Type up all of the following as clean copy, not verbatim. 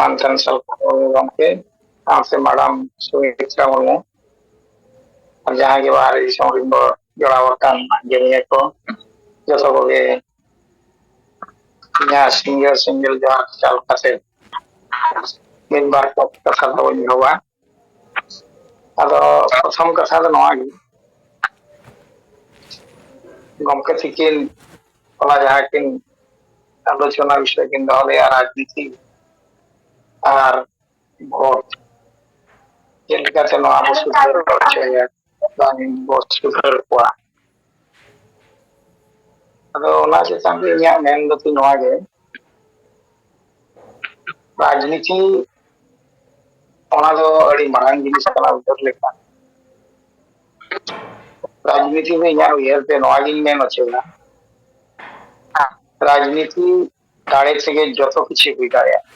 mantan gomke ᱥᱟᱶᱛᱮ madam Sumitra Murmu ᱟᱨ ᱡᱟᱦᱟᱸᱭ ᱜᱮ ᱵᱟᱦᱨᱮ ᱫᱤᱥᱚᱢ ᱨᱮᱱ ᱠᱚ ᱡᱚᱲᱟᱣ ᱟᱠᱟᱱ ᱟᱸᱡᱚᱢᱤᱭᱟᱹ ᱠᱚ ᱡᱚᱛᱚ ᱠᱚᱜᱮ ᱤᱧᱟᱹᱜ ᱥᱤᱸᱜᱟᱹᱲ ᱡᱚᱦᱟᱨ ᱪᱟᱞ ᱠᱟᱛᱮ ᱢᱤᱫ ᱵᱟᱨ ᱠᱟᱛᱷᱟ ᱫᱚᱧ ᱮᱦᱚᱵᱟ᱾ ᱟᱫᱚ ᱯᱨᱚᱛᱷᱚᱢ ᱠᱟᱛᱷᱟ ᱫᱚ ᱱᱚᱣᱟ ᱜᱮ, ᱜᱚᱢᱠᱮ ᱛᱤᱠᱤᱱ ᱚᱱᱟ ᱡᱟᱦᱟᱸ ᱠᱤᱱ ᱟᱞᱳᱪᱚᱱᱟ ᱵᱤᱥᱚᱭ ᱠᱤᱱ ᱫᱚᱦᱚ ᱞᱮᱜᱼᱟ ᱨᱟᱡᱽᱱᱤᱛᱤ ᱟᱨ ᱵᱷᱳᱴ ᱪᱮᱫ ᱞᱮᱠᱟᱛᱮ ᱱᱚᱣᱟ ᱵᱚ ᱥᱩᱫᱷᱟᱹᱨ ᱦᱚᱪᱚᱭᱟ ᱵᱟᱝ ᱵᱚ ᱥᱩᱫᱷᱟᱹᱨ ᱠᱚᱣᱟ᱾ ᱟᱫᱚ ᱚᱱᱟ ᱪᱮᱛᱟᱱ ᱨᱮ ᱤᱧᱟᱹᱜ ᱢᱮᱱ ᱫᱚ ᱱᱚᱣᱟ ᱜᱮ, ᱨᱟᱡᱽᱱᱤᱛᱤ ᱚᱱᱟ ᱫᱚ ᱟᱹᱰᱤ ᱢᱟᱨᱟᱝ ᱡᱤᱱᱤᱥ ᱠᱟᱱᱟ ᱩᱭᱦᱟᱹᱨ ᱞᱮᱠᱟ᱾ ᱨᱟᱡᱽᱱᱤᱛᱤ ᱫᱚ ᱤᱧᱟᱹᱜ ᱩᱭᱦᱟᱹᱨ ᱛᱮ ᱱᱚᱣᱟᱜᱤᱧ ᱢᱮᱱ ᱦᱚᱪᱚᱭᱟ, ᱨᱟᱡᱽᱱᱤᱛᱤ ᱫᱟᱲᱮ ᱛᱮᱜᱮ ᱡᱚᱛᱚ ᱠᱤᱪᱷᱩ ᱦᱩᱭ ᱫᱟᱲᱮᱭᱟᱜᱼᱟ᱾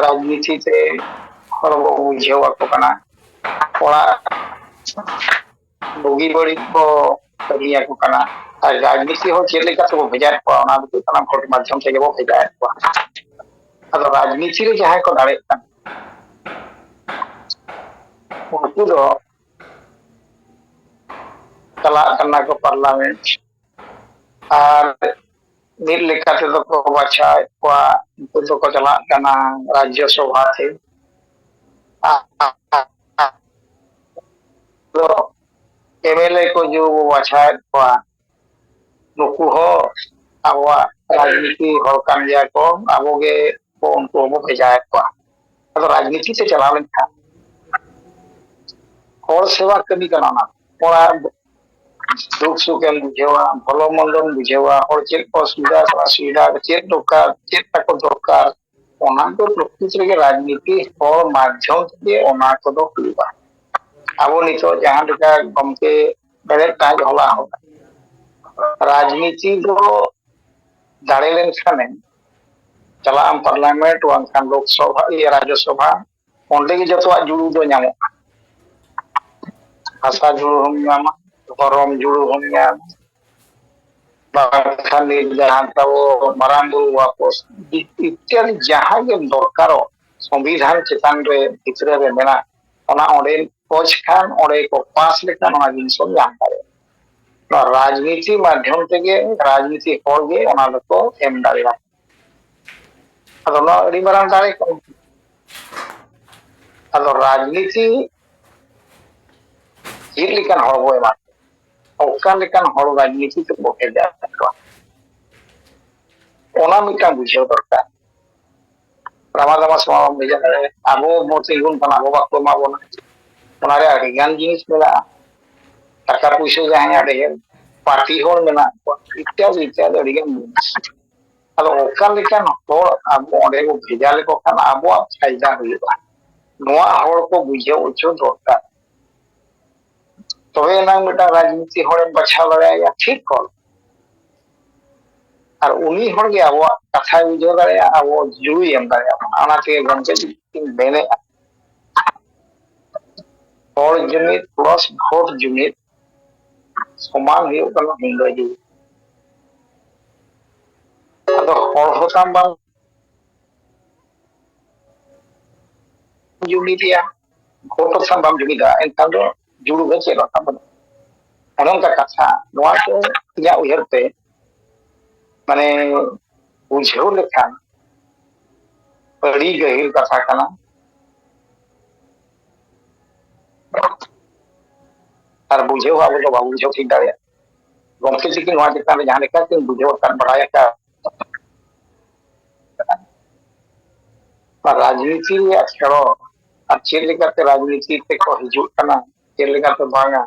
ᱨᱟᱡᱽᱱᱤᱛᱤ te hor bo bujhaw ako kana ᱚᱲᱟᱜ ᱵᱩᱜᱤ ᱵᱟᱹᱲᱤᱡ ᱠᱚ ᱠᱟᱹᱢᱤ ᱟᱠᱚ ᱠᱟᱱᱟ ᱟᱨ ᱨᱟᱡᱽᱱᱤᱛᱤ ᱦᱚᱸ ᱪᱮᱫ ᱞᱮᱠᱟ ᱛᱮᱵᱚ ᱵᱷᱮᱡᱟᱭᱮᱫ ᱠᱚᱣᱟ ᱚᱱᱟ ᱫᱚ ᱦᱩᱭᱩᱜ ᱠᱟᱱᱟ ᱵᱷᱳᱴ ᱢᱟᱫᱽᱫᱷᱚᱢ ᱛᱮᱜᱮ ᱵᱚ ᱵᱷᱮᱡᱟᱭᱮᱫ ᱠᱚᱣᱟ᱾ ᱟᱫᱚ ᱨᱟᱡᱽᱱᱤᱛᱤ ᱨᱮ ᱡᱟᱦᱟᱸᱭ ᱠᱚ ᱫᱟᱲᱮᱭᱟᱜ ᱠᱟᱱᱟ ᱩᱱᱠᱩ ᱫᱚ ᱪᱟᱞᱟᱜ ᱠᱟᱱᱟ ᱠᱚ ᱯᱟᱨᱞᱟᱢᱮᱱᱴ ᱟᱨ ᱢᱤᱫ ᱞᱮᱠᱟ ᱛᱮᱫᱚ ᱠᱚ ᱵᱟᱪᱷᱟᱣᱮᱫ ᱠᱚᱣᱟ, ᱩᱱᱠᱩ ᱫᱚᱠᱚ ᱪᱟᱞᱟᱜ ᱠᱟᱱᱟ ᱨᱟᱡᱽᱡᱚ ᱥᱚᱵᱷᱟ ᱛᱮ᱾ ᱮᱢᱮᱞᱮ ᱠᱚ ᱡᱮ ᱵᱚ ᱵᱟᱪᱷᱟᱣᱮᱫ ᱠᱚᱣᱟ ᱱᱩᱠᱩ ᱦᱚᱸ ᱟᱵᱚᱣᱟᱜ ᱨᱟᱡᱽᱱᱤᱛᱤ ᱦᱚᱲ ᱠᱟᱱ ᱜᱮᱭᱟ ᱠᱚ, ᱟᱵᱚᱜᱮ ᱩᱱᱠᱩ ᱦᱚᱸᱵᱚ ᱵᱷᱮᱡᱟᱭᱮᱫ ᱠᱚᱣᱟ᱾ ᱟᱫᱚ ᱨᱟᱡᱽᱱᱤᱛᱤ ᱛᱮ ᱪᱟᱞᱟᱣ ᱞᱮᱱᱠᱷᱟᱱ ᱦᱚᱲ ᱥᱮᱵᱟ ᱠᱟᱹᱢᱤ ᱠᱟᱱᱟ ᱚᱱᱟ ᱦᱚᱲᱟᱜ ᱫᱩᱠ ᱥᱩᱠ ᱮᱢ ᱵᱩᱡᱷᱟᱹᱣᱟ, ᱵᱷᱚᱞᱚ ᱢᱚᱱᱫᱚᱢ ᱵᱩᱡᱷᱟᱹᱣᱟ, ᱦᱚᱲ ᱪᱮᱫ ᱠᱚ ᱚᱥᱩᱵᱤᱫᱷᱟ ᱠᱟᱱᱟ ᱥᱩᱵᱤᱫᱷᱟ ᱪᱮᱫ ᱫᱚᱨᱠᱟর ᱪᱮᱫ ᱛᱟᱠᱚ ᱫᱚᱨᱠᱟর ᱚᱱᱟ ᱫᱚ ᱯᱨᱚᱠᱨᱤᱛ ᱨᱮᱜᱮ ᱨᱟᱡᱽᱱᱤᱛᱤ ᱦᱚᱲ ᱢᱟᱫᱽᱫᱷᱚᱢ ᱛᱮᱜᱮ ᱚᱱᱟ ᱠᱚᱫᱚ ᱦᱩᱭᱩᱜᱼᱟ᱾ ᱟᱵᱚ ᱱᱤᱛᱚᱜ ᱡᱟᱦᱟᱸ ᱞᱮᱠᱟ ᱜᱚᱢᱠᱮ ᱵᱮᱨᱮᱫ ᱛᱟᱦᱮᱸ ᱦᱚᱞᱟ ᱨᱟᱡᱽᱱᱤᱛᱤ ᱫᱚ ᱫᱟᱲᱮ ᱞᱮᱱᱠᱷᱟᱱᱮ ᱪᱟᱞᱟᱜ ᱟᱢ ᱯᱟᱨᱞᱟᱢᱮᱱᱴ ᱵᱟᱝᱠᱷᱟᱱ ᱞᱳᱠᱥᱚᱵᱷᱟ ᱨᱟᱡᱽᱡᱚ ᱥᱚᱵᱷᱟ ᱚᱸᱰᱮ ᱜᱮ ᱡᱚᱛᱚᱣᱟᱜ ᱡᱩᱲᱩ ᱫᱚ ᱧᱟᱢᱚᱜᱼᱟ᱾ ᱦᱟᱥᱟ ᱡᱩᱲᱩ ᱦᱚᱢ ᱧᱟᱢᱟ, ᱜᱚᱨᱚᱢ ᱡᱩᱲᱩ ᱦᱚᱢ ᱧᱟᱢᱟ, ᱵᱟᱝᱠᱷᱟᱱ ᱡᱟᱦᱟᱸ ᱛᱟᱵᱚ ᱢᱟᱨᱟᱝ ᱵᱩᱨᱩ ᱵᱟᱯᱚᱥ ইত্যাদি ᱡᱟᱦᱟᱸ ᱜᱮ ᱫᱚᱨᱠᱟᱨᱚᱜ ᱥᱚᱝᱵᱤᱫᱷᱟᱱ ᱪᱮᱛᱟᱱ ᱨᱮ ᱵᱷᱤᱛᱨᱤ ᱨᱮ ᱢᱮᱱᱟᱜ ᱚᱱᱟ ᱚᱸᱰᱮ ᱠᱷᱚᱡ ᱠᱷᱟᱱ ᱚᱸᱰᱮ ᱠᱚ ᱯᱟᱥ ᱞᱮᱠᱷᱟᱱ ᱚᱱᱟ ᱡᱤᱱᱤᱥ ᱦᱚᱸ ᱧᱟᱢ ᱫᱟᱲᱮᱭᱟᱜᱼᱟ᱾ ᱨᱟᱡᱽᱱᱤᱛᱤ ᱢᱟᱫᱽᱫᱷᱚᱢ ᱛᱮᱜᱮ ᱨᱟᱡᱽᱱᱤᱛᱤ ᱦᱚᱲ ᱜᱮ ᱚᱱᱟ ᱫᱚᱠᱚ ᱮᱢ ᱫᱟᱲᱮᱭᱟᱜᱼᱟ᱾ ᱟᱫᱚ ᱱᱚᱣᱟ ᱟᱹᱰᱤ ᱢᱟᱨᱟᱝ ᱫᱟᱲᱮ ᱠᱟᱱᱟ᱾ ᱟᱫᱚ ᱨᱟᱡᱽᱱᱤᱛᱤ ᱪᱮᱫ ᱞᱮᱠᱟᱱ ᱦᱚᱲ ᱵᱚ ᱮᱢᱟ ᱚᱠᱟ ᱞᱮᱠᱟᱱ ᱦᱚᱲ ᱨᱟᱡᱽᱱᱤᱛᱤ ᱛᱮᱵᱚ ᱵᱷᱮᱡᱟ ᱠᱚᱣᱟ ᱚᱱᱟ ᱢᱤᱫᱴᱟᱝ ᱵᱩᱡᱷᱟᱹᱣ ᱫᱚᱨᱠᱟর᱾ ᱨᱟᱢᱟ ᱫᱟᱢᱟ ᱥᱚᱢᱟᱡᱽ ᱵᱷᱮᱡᱟ ᱫᱟᱲᱮᱭᱟᱜᱼᱟ, ᱟᱵᱚ ᱵᱚ ᱛᱤᱸᱜᱩᱱ ᱠᱟᱱᱟ ᱟᱵᱚ ᱵᱟᱠᱚ ᱮᱢᱟ ᱵᱚᱱᱟ, ᱚᱱᱟᱨᱮ ᱟᱹᱰᱤᱜᱟᱱ ᱡᱤᱱᱤᱥ ᱢᱮᱱᱟᱜᱼᱟ᱾ ᱴᱟᱠᱟ ᱯᱩᱭᱥᱟᱹ ᱡᱟᱦᱟᱸᱭᱟᱜ ᱰᱷᱮᱨ ᱯᱟর্টি ᱦᱚᱲ ᱢᱮᱱᱟᱜ ᱠᱚᱣᱟ ইত্যাদি ইত্যাদি ᱟᱹᱰᱤᱜᱟন ᱡᱤনিস। ᱟᱫᱚ ᱚᱠᱟ ᱞᱮᱠᱟᱱ ᱦᱚᱲ ᱟᱵᱚ ᱚᱸᱰᱮ ᱵᱚ ᱵᱷᱮᱡᱟ ᱞᱮᱠᱚ ᱠᱷᱟᱱ ᱟᱵᱚᱣᱟᱜ ᱯᱷᱟᱭᱫᱟ ᱦᱩᱭᱩᱜᱼᱟ, ᱱᱚᱣᱟ ᱦᱚᱲ ᱠᱚ ᱵᱩᱡᱷᱟᱹᱣ ᱦᱚᱪᱚ ᱫᱚᱨᱠᱟর। ᱛᱚᱵᱮ ᱮᱱᱟᱝ ᱢᱤᱫᱴᱟᱝ ᱨᱟᱡᱽᱱᱤᱛᱤ ᱦᱚᱲᱮᱢ ᱵᱟᱪᱷᱟᱣ ᱫᱟᱲᱮᱭᱟᱭᱟ ᱴᱷᱤᱠ ᱦᱚᱲ, ᱟᱨ ᱩᱱᱤ ᱦᱚᱲᱜᱮ ᱟᱵᱚᱣᱟᱜ ᱠᱟᱛᱷᱟᱭ ᱵᱩᱡᱷᱟᱹᱣ ᱫᱟᱲᱮᱭᱟᱜᱼᱟ, ᱟᱵᱚ ᱡᱩᱲᱩᱭ ᱮᱢ ᱫᱟᱲᱮᱭᱟᱜᱼᱟ। ᱚᱱᱟᱛᱮ ᱜᱚᱢᱠᱮ ᱡᱩᱫᱤᱧ ᱢᱮᱱᱮᱫᱼᱟ ᱦᱚᱲ ᱡᱩᱢᱤᱫ ᱯᱞᱟᱥ ᱵᱷᱳᱴ ᱡᱩᱢᱤᱫ ᱥᱚᱢᱟᱱ ᱦᱩᱭᱩᱜ ᱠᱟᱱᱟ ᱦᱩᱸᱰᱟᱹ ᱡᱩᱢᱤᱫ। ᱟᱫᱚ ᱦᱚᱲ ᱦᱚᱸᱛᱟᱢ ᱵᱟᱝ ᱡᱩᱢᱤᱫᱮᱭᱟ, ᱵᱷᱳᱴ ᱦᱚᱸᱛᱟᱢ ᱵᱟᱢ ᱡᱩᱢᱤᱫᱟ, ᱮᱱᱠᱷᱟᱱ ᱫᱚ ᱡᱩᱲᱩ ᱫᱚ ᱪᱮᱫ ᱦᱚᱸ ᱛᱟᱢ ᱵᱟᱹᱱᱩᱜᱼᱟ। ᱚᱱᱮ ᱚᱱᱠᱟ ᱠᱟᱛᱷᱟ, ᱱᱚᱣᱟ ᱠᱚ ᱤᱧᱟᱹᱜ ᱩᱭᱦᱟᱹᱨ ᱛᱮ ᱢᱟᱱᱮ ᱵᱩᱡᱷᱟᱹᱣ ᱞᱮᱠᱷᱟᱱ ᱟᱹᱰᱤ ᱜᱟᱹᱦᱤᱨ ᱠᱟᱛᱷᱟ ᱠᱟᱱᱟ। ᱟᱨ ᱵᱩᱡᱷᱟᱹᱣ ᱦᱚᱸ ᱟᱵᱚ ᱫᱚ ᱵᱟᱵᱚ ᱵᱩᱡᱷᱟᱹᱣ ᱴᱷᱤᱠ ᱫᱟᱲᱮᱭᱟᱜᱼᱟ। ᱜᱚᱢᱠᱮ ᱛᱤᱠᱤᱱ ᱱᱚᱣᱟ ᱪᱮᱛᱟᱱ ᱨᱮ ᱡᱟᱦᱟᱸ ᱞᱮᱠᱟ ᱠᱤᱱ ᱵᱩᱡᱷᱟᱹᱣ ᱟᱠᱟᱫ ᱵᱟᱲᱟᱭ ᱟᱠᱟᱫ ᱨᱟᱡᱽᱱᱤᱛᱤ ᱨᱮᱭᱟᱜ ᱠᱷᱮᱞᱳᱰ ᱟᱨ ᱪᱮᱫ ᱞᱮᱠᱟᱛᱮ ᱨᱟᱡᱽᱱᱤᱛᱤ ᱛᱮᱠᱚ ᱦᱤᱡᱩᱜ ᱠᱟᱱᱟ ᱪᱮᱫ ᱞᱮᱠᱟᱛᱮ ᱵᱟᱝᱟ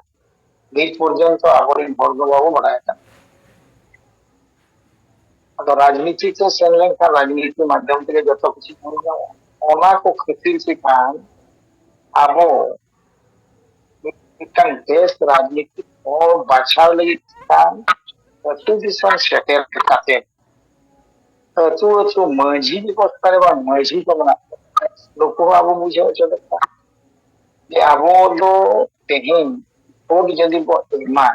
ᱱᱤᱛ ᱯᱚᱨᱡᱚᱱᱛᱚ ᱟᱵᱚᱨᱮᱱ ᱦᱚᱲ ᱫᱚ ᱵᱟᱵᱚ ᱵᱟᱲᱟᱭ ᱟᱠᱟᱫᱟ। ᱟᱫᱚ ᱨᱟᱡᱽᱱᱤᱛᱤ ᱛᱮ ᱥᱮᱱ ᱞᱮᱱᱠᱷᱟᱱ ᱨᱟᱡᱽᱱᱤᱛᱤ ᱢᱟᱫᱽᱫᱷᱚᱢ ᱛᱮᱜᱮ ᱡᱚᱛᱚ ᱠᱤᱪᱷᱩ ᱵᱚᱱ ᱧᱟᱢᱟ। ᱚᱱᱟ ᱠᱚ ᱠᱷᱟᱹᱛᱤᱨ ᱛᱮᱠᱷᱟᱱ ᱟᱵᱚ ᱢᱤᱫᱴᱟᱝ ᱵᱮᱥ ᱨᱟᱡᱽᱱᱤᱛᱤ ᱦᱚᱲ ᱵᱟᱪᱷᱟᱣ ᱞᱟᱹᱜᱤᱫ ᱠᱷᱟᱱ ᱟᱹᱛᱩ ᱫᱤᱥᱚᱢ ᱥᱮᱴᱮᱨ ᱠᱟᱛᱮ ᱟᱹᱛᱩ ᱟᱹᱛᱩ ᱢᱟᱹᱡᱷᱤ ᱵᱮᱵᱚᱥᱛᱷᱟ ᱨᱮ ᱵᱟᱝ ᱢᱟᱹᱡᱷᱤ ᱠᱚ ᱢᱮᱱᱟᱜ ᱠᱚᱣᱟ, ᱱᱩᱠᱩ ᱦᱚᱸ ᱟᱵᱚ ᱵᱩᱡᱷᱟᱹᱣ ᱦᱚᱪᱚ ᱫᱚᱨᱠᱟর ᱡᱮ ᱟᱵᱚ ᱫᱚ ᱛᱮᱦᱮᱧ ᱵᱷᱳᱴ ᱡᱩᱫᱤ ᱵᱚ ᱮᱢᱟ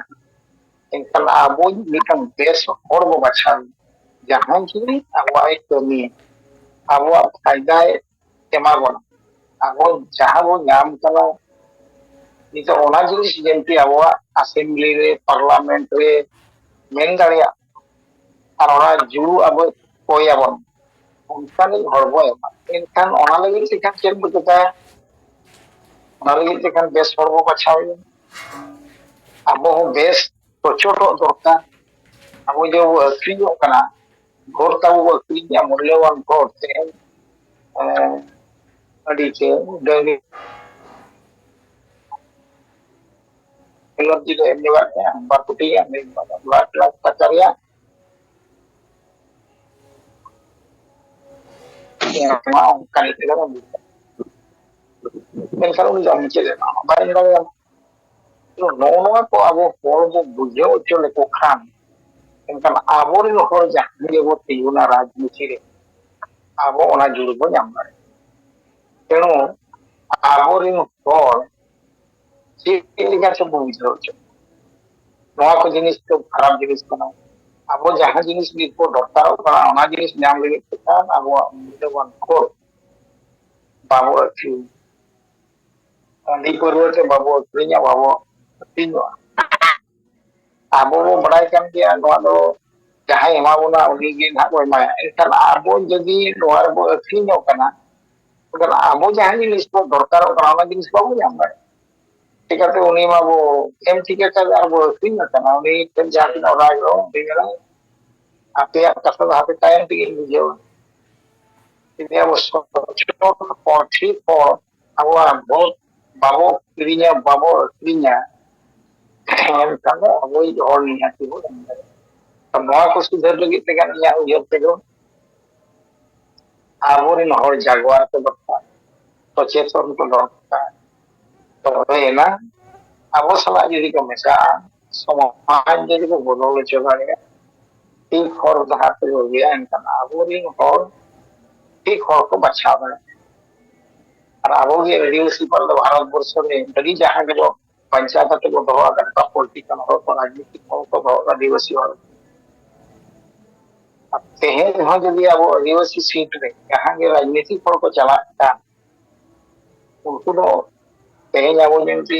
ᱮᱱᱠᱷᱟन ᱟᱵᱚ ᱢᱤᱫᱴᱟᱝ ᱵᱮᱥ ᱦᱚᱲ ᱵᱚ ᱵᱟᱪᱷᱟᱣ ᱡᱟᱦᱟᱸᱭ ᱡᱩᱫᱤ ᱟᱵᱚᱣᱟᱜ ᱠᱟᱹᱢᱤᱭᱟ। abuak faedae emabon abo jaha bo nyam kala nito ona jinis jenti abuak assembly re parliament re men daᱲᱮᱭᱟᱜ ar ona juru abo koyabon onkan hor bo ema enkan ona lagit sekan chen bo chekaya ona lagit sekan bes hor bo bachaw abo ho bes prochoto dorkar abo jo akrinyok kana vote का वो क्रिया मूल्यवान vote से अड़ीचे dengue allergy ले निवारने बाकुटिया में लाट लाट पचारिया yang mau kali itu kan dan kalau udah mikir na barang barang itu nono ko abo hor bo bujho chole ko khan kan abo ri hor ja ni bo tiuna rajniti re abo ona juru bo nyam bare teno abo ri hor si ini सब बुझो नवा को जिनिस तो खराब जिनिस kana abo jahan jinis nit ko dorkar kana ona jinis nyam lagi kan abo milwan ko babo akhi andi korwate babo akhinya babo tinyo abo bo badai kan dia noa do jahan ema bona uni ge na ko ema enkan abo jadi noa bo akhinya kana kan abo jahan jinis ko dorkar kana ona jinis babo nyam bare tikate uni ma bo em tiket ka abo akhinya kana uni kan jahan ora ro dingala ape kata hape tayang tingin video ini abo socho por tri por abo बहुत babo kirinya em kano abo i और नहीं आती हो तो नवा को सुधर लगी तेgan या उयब tego abo rin hor jaguar ko dokta to cheton ko dokta to ena abo sala jadi ko mesa समाज jadi ko bodol chobare ठीक हर जहाँ पे हो गया इनका abo rin hor ठीक हर को बचाव আর আবহাওয়া রেডিওসি পারলে ভারতবর্ষে যদি যাহা গেল পঞ্চায়েত থেকে দোয়া একটা পলিটিক্যাল হোক রাজনীতিক হোক আদিবাসী হোক तेहे हो जदि अब आदिवासी सीट रे जहाँ के राजनीतिक हर को चलाता उनको तो तेहे अब जेंटी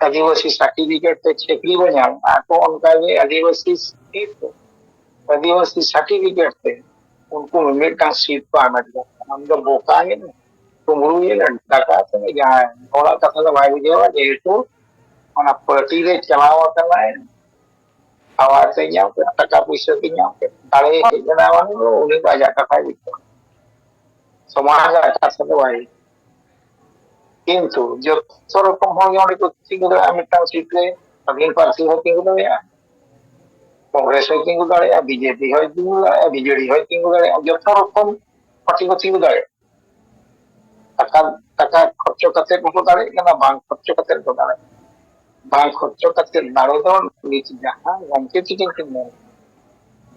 आदिवासी सर्टिफिकेट ते चेकरी बना आको उनका ये आदिवासी सर्टिफिकेट थे उनको मिलता सीट को आना दिया हम जो बोका है ना tumuru ye data se ya thoda kata la bhai video jetu ona party re chalawa kana awa se nya taka puisa ke nya dale jana wan lo uni ba ja kata itu समाज अच्छा से भाई किंतु जो सरकम हो गया उनको single Amita सीटे अगेन पार्टी हो किंगु या कांग्रेस हो किंगु या बीजेपी हो किंगु या बीजेडी हो किंगु या जो सरकम पार्टी को किंगु টাকা টাকা খরচ করতে কত দাঁড়ে না বাং খরচ করতে কত দাঁড়ে বাং খরচ করতে দাঁড়ে তো নিচে যাহা গমকে চিকেন কিনবে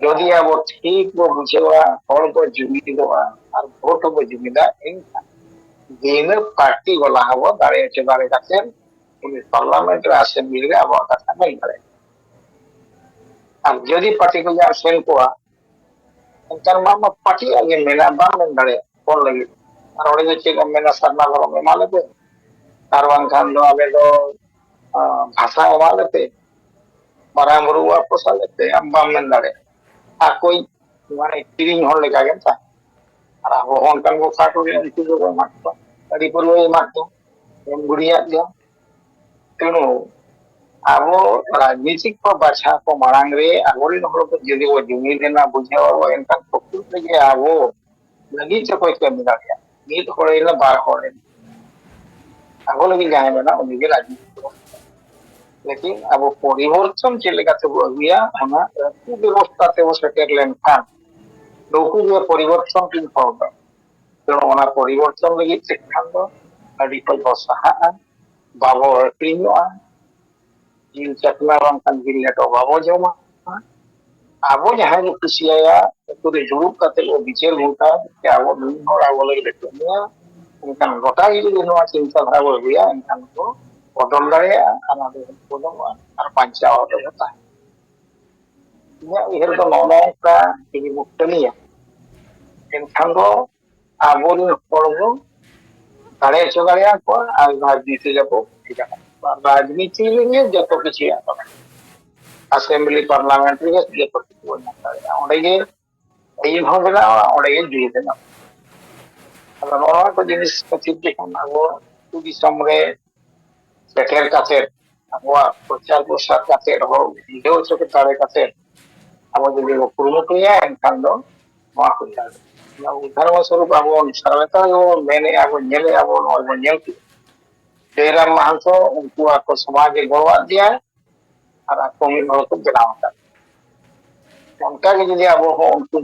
যদি আবো ঠিক বো বুঝেওয়া হল বো জমি দিবা আর ভোট বো জমিদা এনকা দিন পার্টি গলা হবো দাঁড়িয়েছে দাঁড়িয়ে কাছে উনি পার্লামেন্টের অ্যাসেম্বলি রে আবো কথা নাই করে আর যদি পার্টিকুলার সেল কোয়া তার মামা পার্টি আগে মেলা বাং দাঁড়ে কোন লাগি আর ওরে যে মেলা সারনা গরম মালতে তার বাংখান দো আবে দো ভাষা মালতে marang berua apa salah te ambam nandare aku mana kiring hon lega kan sa ara hon kan go satu ni itu go matto tadi perlu matto yang guria dia teno abo राजनीतिक को बाछा को marang re agori no ko jadi wo jumi dena bujhawa wo enkan pokku lagi abo lagi chakoi ke milaya ni to kore la bar kore abo lagi jahe bana uni ke राजनीतिक लेकिन अब परिवर्तन चलेगा तो अगिया हना रखु व्यवस्था ते वो सेटेल लेनखान लोकु जो परिवर्तन किन पाउडा तो ओना परिवर्तन लगी सिखान दो अडी को बसाहा बाबो क्लिनोआ जिन चकना रंग kan गिल्ले तो बाबो जमा आबो जहां जो खुशिया तो रे जुरुप काते वो बिचेर होता कि आबो दिन और आबो लगे तो उनका गोटा ही जो नवा चिंता धारा हो गया इनका को बदल दाड़ेया ana de bodong ar pancao de ta nya ihir do nono ka ini muktani ya एनखान दो आबोरेन हर बो दाड़े हचो दाड़ेयाकोवा आर राजनीति रेबो राजनीति रेगे जतो किछु असेंबली पार्लामेंट रेगे जतो किछु बो नाम दाड़ेया ओंडे गे ᱟᱹᱭᱤᱱ ᱦᱚᱸ ᱵᱮᱱᱟᱜᱼᱟ ᱚᱸᱰᱮ ᱜᱮ ᱡᱩᱨᱤ ᱵᱮᱱᱟᱜᱼᱟ ᱟᱫᱚ ᱱᱚᱣᱟ ᱠᱚ ᱡᱤᱱᱤᱥ ᱠᱷᱟᱹᱛᱤᱨ ᱛᱮᱠᱷᱟᱱ ᱟᱵᱚ ᱟᱹᱛᱩ ᱫᱤᱥᱚᱢ ᱨᱮ ᱥᱮᱴᱮᱨ ᱠᱟᱛᱮ ᱟᱵᱚᱣᱟᱜ ᱯᱨᱚᱪᱟᱨ ᱯᱨᱚᱥᱟᱨ ᱠᱟᱛᱮ ᱦᱚᱸ ᱵᱩᱡᱷᱟᱹᱣ ᱦᱚᱪᱚ ᱫᱟᱲᱮ ᱠᱟᱛᱮ ᱟᱵᱚ ᱡᱩᱫᱤ ᱵᱚ ᱠᱩᱨᱩᱢᱩᱴᱩᱭᱟ ᱮᱱᱠᱷᱟᱱ ᱫᱚ ᱱᱚᱣᱟ ᱠᱚ उदाहरण स्वरूप अब सर्वता मेने अब जयराम महतो उनको आपको समाज गौरव दिया और आपको मिल को बनाव उनका जुदी अब उनको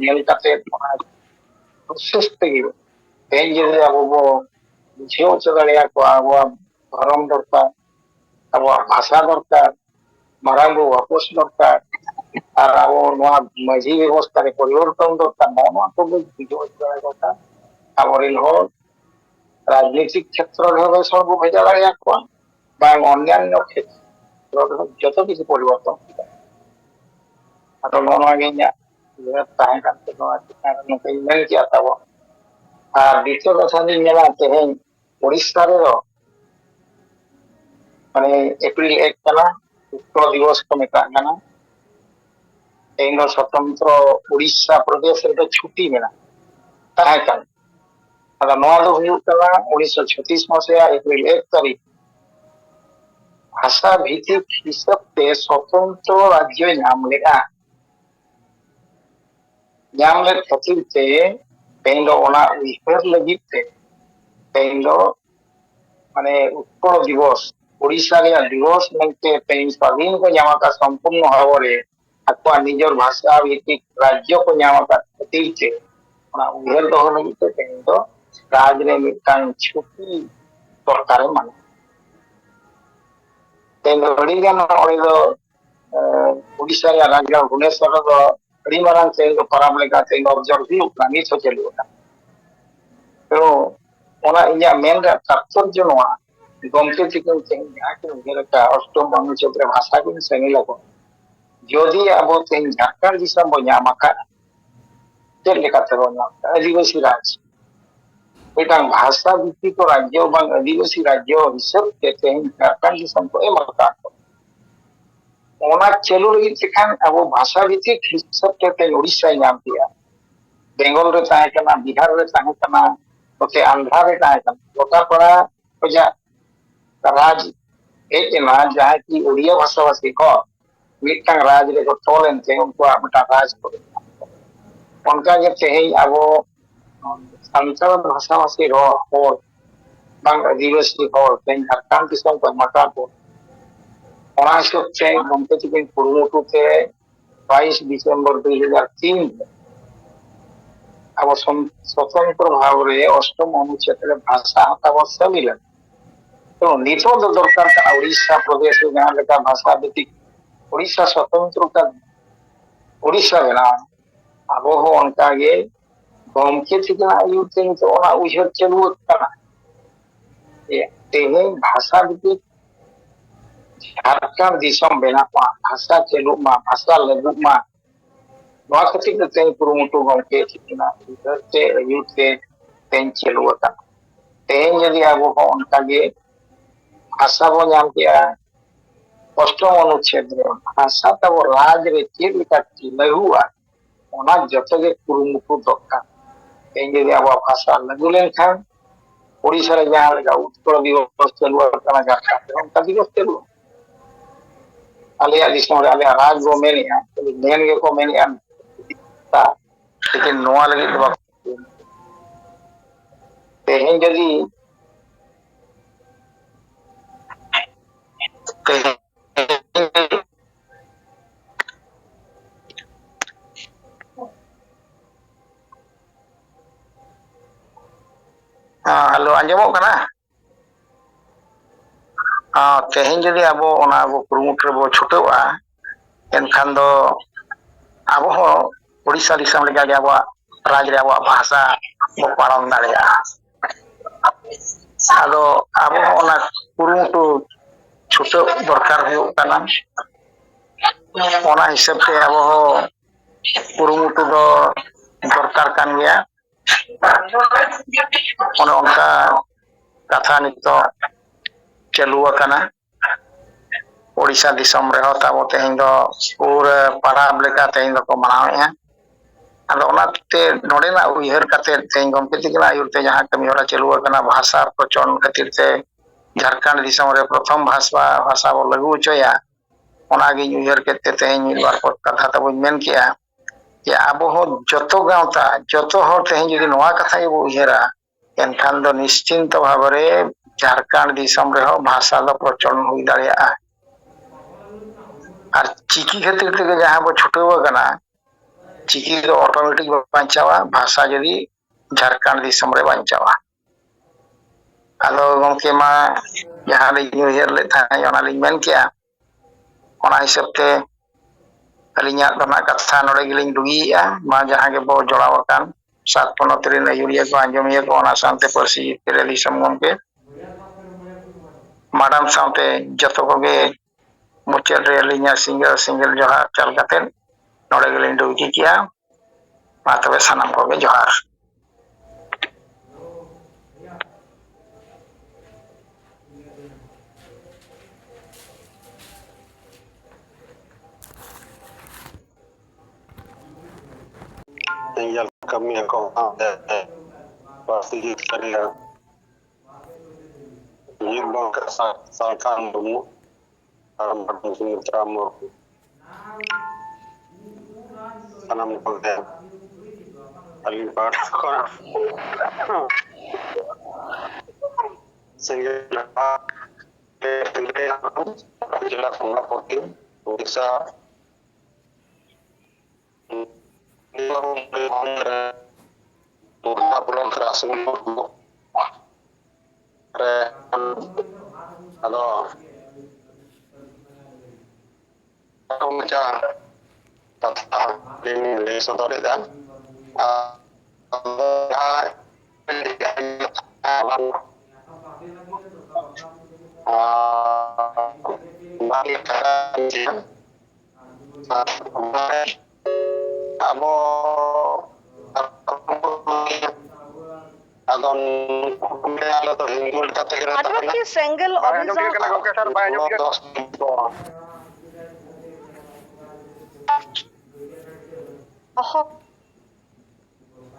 सुस्त तेज जुदी अब बुझे हचो दाड़ा अब धर्म दरकार अब भाषा दरकार मारांग वापस दरकार और अब माझी व्यवस्था परिवर्तन दरकार नवा को बुझे हचो दाड़ा अब राजनीतिक क्षेत्र में सब भेजा दाड़ा अन्य क्षेत्र जो किसी परिवर्तन द्वितीय कथा तेज उड़ीसा माने एप्रिल 1 उत्कल दिवस को मेतना तेज स्वतंत्र उड़ीसा प्रदेश छुट्टी में 1936 मसीहा एप्रिल 1 तारीख भाषा भित्तिक हिसाब से स्वतंत्र राज्य नाम लेगा खातिर ते तेज उइहार लगी तेज माने उत्कल दिवस उड़ीसा दिवस मेनते तेज स्वाधीन को संपूर्ण भाव में आकुआ निजर भाषा भित्तिक राज्य को खातिर ते उइहार दो लगी तेज राज रे छुट्टी सरकार माने उड़ीसा राजधानी भुवनेश्वर मांग तेज परब लेका तेज ऑब्जर्व नित चलू तो मेन तात्पर्य गमके तकिन अष्टम अनुच्छेद भाषा की सेंगल जदि अब तेज झारखंड दिसम बो चेक आदिवासी राज मिटन भाषा भित्तिक राज्य आदिवासी राज्य हिसाब से तेज झारखंड दिसम को एम चालू लगे अब भाषा भित्तिक हिसाब से तेज उड़ीसा नाम किया बेंगल रे बिहार रे नोते आंध्रा रे गोटापड़ा राज हेजना जहाँ की उड़िया भाषा भाषी को मिटन राज रे को तोलेनते उनको राज को उनका तेज अब सानताल भाषा भाषी आदिवासी झारखंड दिसम को मटा को हिसाब से गमके तकिन कुरुमुटुते 22 डिसेम्बर 2003 अब स्वतंत्र भाव में अष्टम अनुच्छेद भाषा हताव सम्मिलन तो नित दरकार उड़ीसा प्रदेश जहाँ भाषा भित्तिक उड़ीसा स्वतंत्रता उड़ीसा बना अब उनके गमके तकिन आयुते उइहार चालू तेज भाषा भित्तिक झारखंड दिसम बना भाषा चालू भाषा लगू खातिर तेज कुरुमुटु गमके उइहारते तेज चालू तेज जदि अब भाषा बो नाम किया अष्टम अनुच्छेद भाषा तब राज रे चेक लगुआ जो कुरुमुटु दरकार तेज जदि अब भाषा लगू लेनखान उड़ीसा जहाँ उत्कल दिवस चालू झारखंड दिवस चालू आलिया राज बो मेन को मेन लेकिन तेज जदि हेलो आंजमो तेज जदि अब कुरुमुटु बो छुटावा एनखान दो अब उड़ीसा दिसम लेका अब राज रे अब भाषा बो पालन दाड़ेया आदो अब कुरुमुटु छुटाव दरकार हिसाब से अब कुरुमुटु दो दरकार कान गया ᱚᱱᱮ ᱚᱱᱠᱟ ᱠᱟᱛᱷᱟ ᱱᱤᱛᱚᱜ ᱪᱟᱹᱞᱩ ᱟᱠᱟᱱᱟ ᱳᱲᱤᱥᱥᱟ ᱫᱤᱥᱚᱢ ᱨᱮᱦᱚᱸ ᱛᱟᱵᱚ ᱛᱮᱦᱮᱧ ᱫᱚ ᱯᱩᱨᱟᱹ ᱯᱟᱨᱟᱵᱽ ᱞᱮᱠᱟ ᱛᱮᱦᱮᱧ ᱫᱚᱠᱚ ᱢᱟᱱᱟᱣᱮᱫᱼᱟ ᱟᱫᱚ ᱚᱱᱟᱛᱮ ᱱᱚᱰᱮᱱᱟᱜ ᱩᱭᱦᱟᱹᱨ ᱠᱟᱛᱮ ᱛᱮᱦᱮᱧ ᱜᱚᱢᱠᱮ ᱛᱤᱠᱤᱱᱟᱜ ᱟᱹᱭᱩᱨ ᱛᱮ ᱡᱟᱦᱟᱸ ᱠᱟᱹᱢᱤ ᱦᱚᱨᱟ ᱪᱟᱹᱞᱩ ᱟᱠᱟᱱᱟ ᱵᱷᱟষᱟ ᱯᱨᱚᱪᱚᱱ ᱠᱷᱟᱹᱛᱤᱨ ᱛᱮ ঝাড়খᱚᱸᱰ ᱫᱤᱥᱚᱢ ᱨᱮ ᱯᱨᱚᱛᱷᱚᱢ ᱵᱷᱟষᱟ ᱵᱚ ᱞᱟᱹᱜᱩ ᱦᱚᱪᱚᱭᱟ ᱚᱱᱟᱜᱤᱧ ᱩᱭᱦᱟᱹᱨ ᱠᱮᱫ ᱛᱮ ᱛᱮᱦᱮᱧ ᱢᱤᱫ ᱵᱟᱨ ᱠᱟᱛᱷᱟ ᱛᱟᱵᱚᱧ ᱢᱮᱱ ᱠᱮᱜᱼᱟ ᱡᱮ ᱟᱵᱚ ᱦᱚᱸ ᱡᱚᱛᱚ ᱜᱟᱶᱛᱟ ᱡᱚᱛᱚ ᱦᱚᱲ ᱛᱮᱦᱮᱧ ᱡᱩᱫᱤ ᱱᱚᱣᱟ ᱠᱟᱛᱷᱟ ᱜᱮᱵᱚ ᱩᱭᱦᱟᱹᱨᱟ ᱮᱱᱠᱷᱟन ᱫᱚ निश्चिंत भावरे झारखंड दिसम रहो भाषा दो प्रचलन हुई दाड़ेया और चिकी खातिर तेगे जहां बो छुटाव कना चिकी दो ऑटोमेटिक बांचावा भाषा जदी झारखंड दिसम रे बांचावा आलो गमके मा जहां लिंग उयहर ले थाय ओना लिंग मेन किया ओना हिसाब ते अलिंगा दना कथा नोडे गिलिंग दुगीया मा जहां के बो जोड़ाव कान सात पनत रे नयुरिया को आंजमिया को ओना सानते परसी तेरे दिसम गमके माडम सानते जतो कोगे मुचाद रे अलिंगा सिंगल सिंगल जोहार चल काते नोडे गिलिंग दुगी किया मा तबे सनम कोगे जोहार tinggal kami yang kau pasti kalian ini bangka salkan dulu dalam berfungsi trauma sanam kolde alin part kona sehingga jelas mengapotin bisa bulan keras halo aku macam kata ini sodori dan abo adon ala to hingul kate kira Advocate की single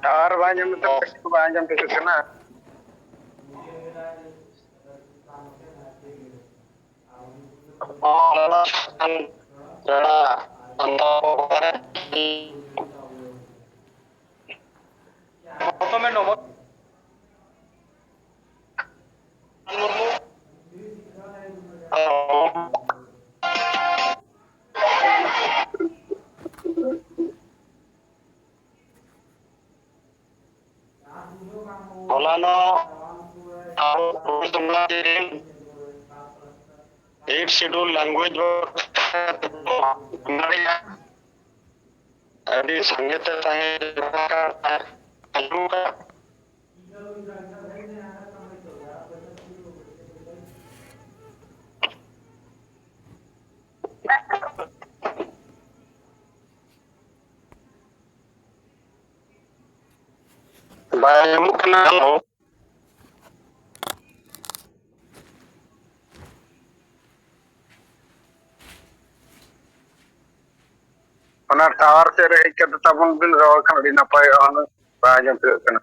और बाजम तो बाजम पे कितना Allah karena antara foto में nomor Molano tahu tulisan 8 schedule language adi sangeet Bayang kenal ओना tower से रहे के तबन बिन रवा खड़ी ना पाए ओना बाजम पे कना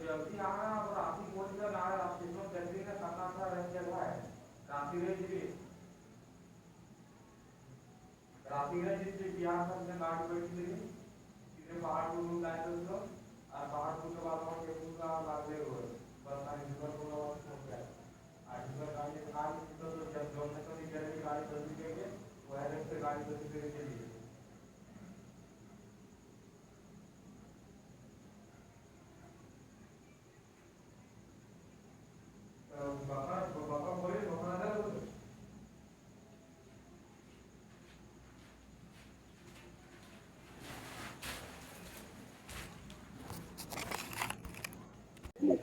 जल्दी आना और राशि बोल कर आ राशि में जल्दी का करना था रह चल रहा है राशि रे जी जिस बिहार से अपने गाड़ी बैठी थी सीधे पहाड़ को लाए थे उसको और पहाड़ को के बाद वहां के पूरा लागे हुए बस सारी जीवन को पहुंच गया आज का गाड़ी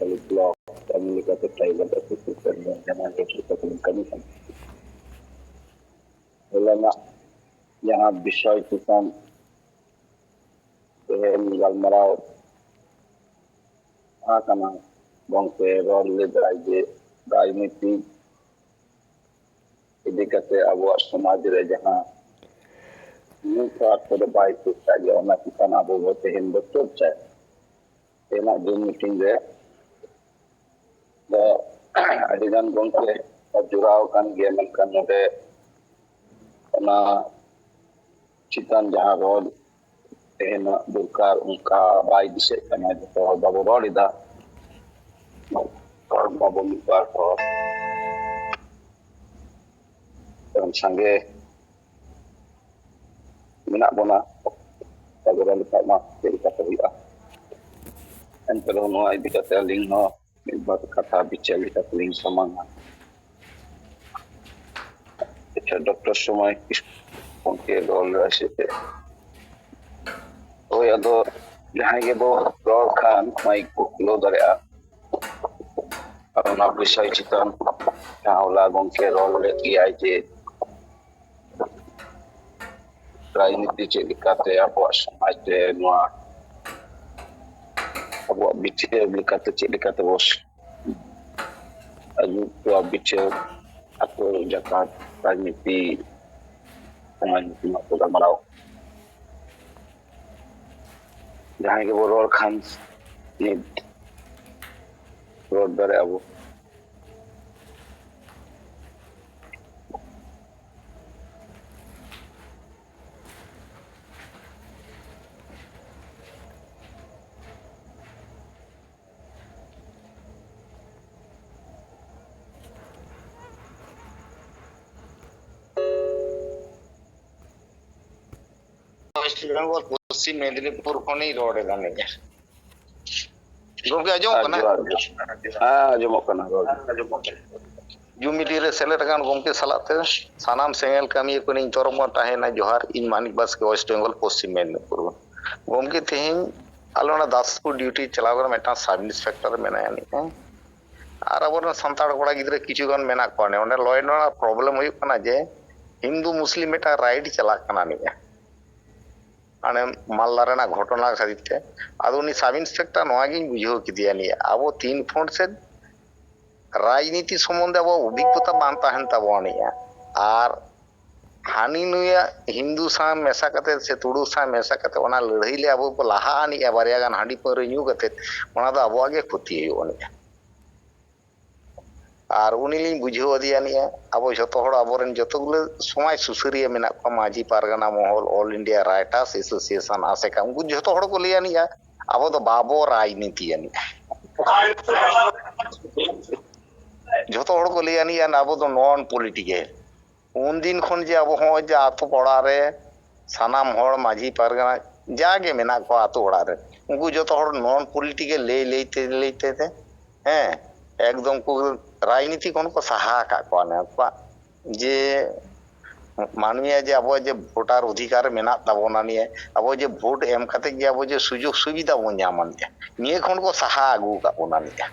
kali blok kami kata private assistant jangan kita kami kan ulama yang বিষয় কিसान galmarao kana bangke role যে রাজনীতি idikate abuak samaj re jahan nukat pada baik tu saja ona kita nak buat tehin betul cak enak Zoom meeting re da adigan gongke jurau kan gemen kan node ona citan jahan rod tehin durkar unka baik dise kana to babu rolida babu mikar to dan sange menak bona kalau lepas mak jadi kata dia dan kalau no ai dikata ling no ibat kata bicara kata ling semangat itu doktor semai konke dol rasite oh ya do jahan ke bo rol khan mai lo daria karena বিষয় চিতন তাহলা গংকে রল রে কিআইজে রাজনীতি ᱪᱮᱫ ᱞᱮᱠᱟᱛᱮ ᱟᱵᱚᱣᱟᱜ ᱥᱚᱢᱟᱡᱽ ᱨᱮ ᱱᱚᱣᱟ ᱟᱵᱚᱣᱟᱜ ᱵᱤᱪᱟᱹᱨ ᱞᱮᱠᱟᱛᱮ ᱪᱮᱫ ᱞᱮᱠᱟᱛᱮ ᱵᱚ ᱟᱹᱜᱩ ᱠᱚᱣᱟ ᱵᱤᱪᱟᱹᱨ ᱟᱛᱳ ᱡᱟᱠᱟᱛ ᱨᱟᱡᱽᱱᱤᱛᱤ ᱥᱚᱢᱟᱡᱽ ᱨᱮᱱᱟᱜ ᱠᱚ ᱜᱟᱞᱢᱟᱨᱟᱣ ᱡᱟᱦᱟᱸᱭ ᱜᱮᱵᱚ ᱨᱚᱲ ᱠᱷᱟᱱ ᱱᱤᱛ ᱨᱚᱲ ᱫᱟᱲᱮᱭᱟᱜᱼᱟ ᱵᱚ वेस्ट बेंगल पश्चिम मेदिनीपुर खनी रोड गाने गोमके आजो कना हां आजो कना रोड जुमिटी रे सेलेट गान गोमके सलाते सानाम सेंगल कमी को निन तोरमो ताहेना जोहार इन मानिक बस के वेस्ट बेंगल पश्चिम मेदिनीपुर गोमके तेहिं आलोना दासपुर ड्यूटी चलावर मेटा सब इंस्पेक्टर मेनाया नि और अब सानताड़ कोड़ा गिद्रे किछु गान मेना कोने ओने लॉयना प्रॉब्लम हुई कना जे हिंदू मुस्लिम मेटा राइड चला कना नि आने मालदा रेना घटना खातिर अब उनी सब इंस्पेक्टर नोगिन बुझो किदिया नि अब 3 फुट से राजनीति सम्बन्धे अब अभिज्ञता बान ताहन ताबोनी और हानि नुया हिंदू सा मेसा कते से तुडू सा मेसा कते ओना लड़ाई ले अब लाहा आनी बारिया गान हांडी पर न्यू कते ओना दो अब आगे क्षति होनी और उनी बुझो दिया नि अब जतो हड़ अबरेन जतोगुलो समाज सुसरिया मेना को माझी पारगाना महल ऑल इंडिया राइटर्स एसोसिएशन आसेका उनको जतो हड़ को लिया नि अब तो बाबो राजनीति नि जतो हड़ को लिया नि अब तो नॉन पॉलिटिकल उन दिन खन जे अब हो जे आतो पड़ा रे सानाम हड़ माझी पारगाना जागे मेना को आतो पड़ा रे उनको जतो हड़ नॉन पॉलिटिकल लेते हैं एकदम को राजनीति को सहा का जे मानवीय जे अब जे भोटार अधिकार मेना ताबोना निये अब जे भोट एम खाते जे अब जे सुजोग सुविधा बन जामन निये खन को सहा आगु का बोना निये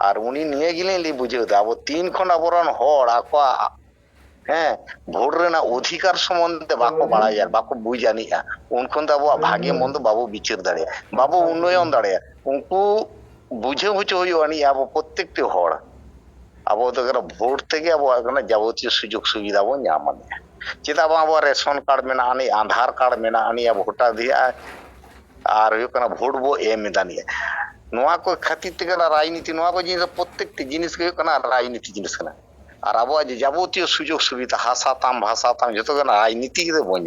और उनी निये गिले ली बुझे अब 3 खन अबरन हड़ आको भोट रेना अधिकार सम्बन्धे बाको बाड़ाया बाको बुझानिया उनखन तो अब भागे मंद बाबू विचार दाड़े बाबू उन्नयन दाड़े उनको बुझे बुझे हुई अब प्रत्येकटी हड़ अब तो भोट थे अब जाबतीय सुजोग सुविधा बो चेदा अब रेशन कार्ड में आधार कार्ड में भोटार दिया और भोट बो एम को खातिर राजनीति को जिनिस प्रत्येकटी जिनिस राजनीति जिनिस और अब जाबतीय सुजोग सुविधा हासा ताम भाषा ताम जो राजनीति बो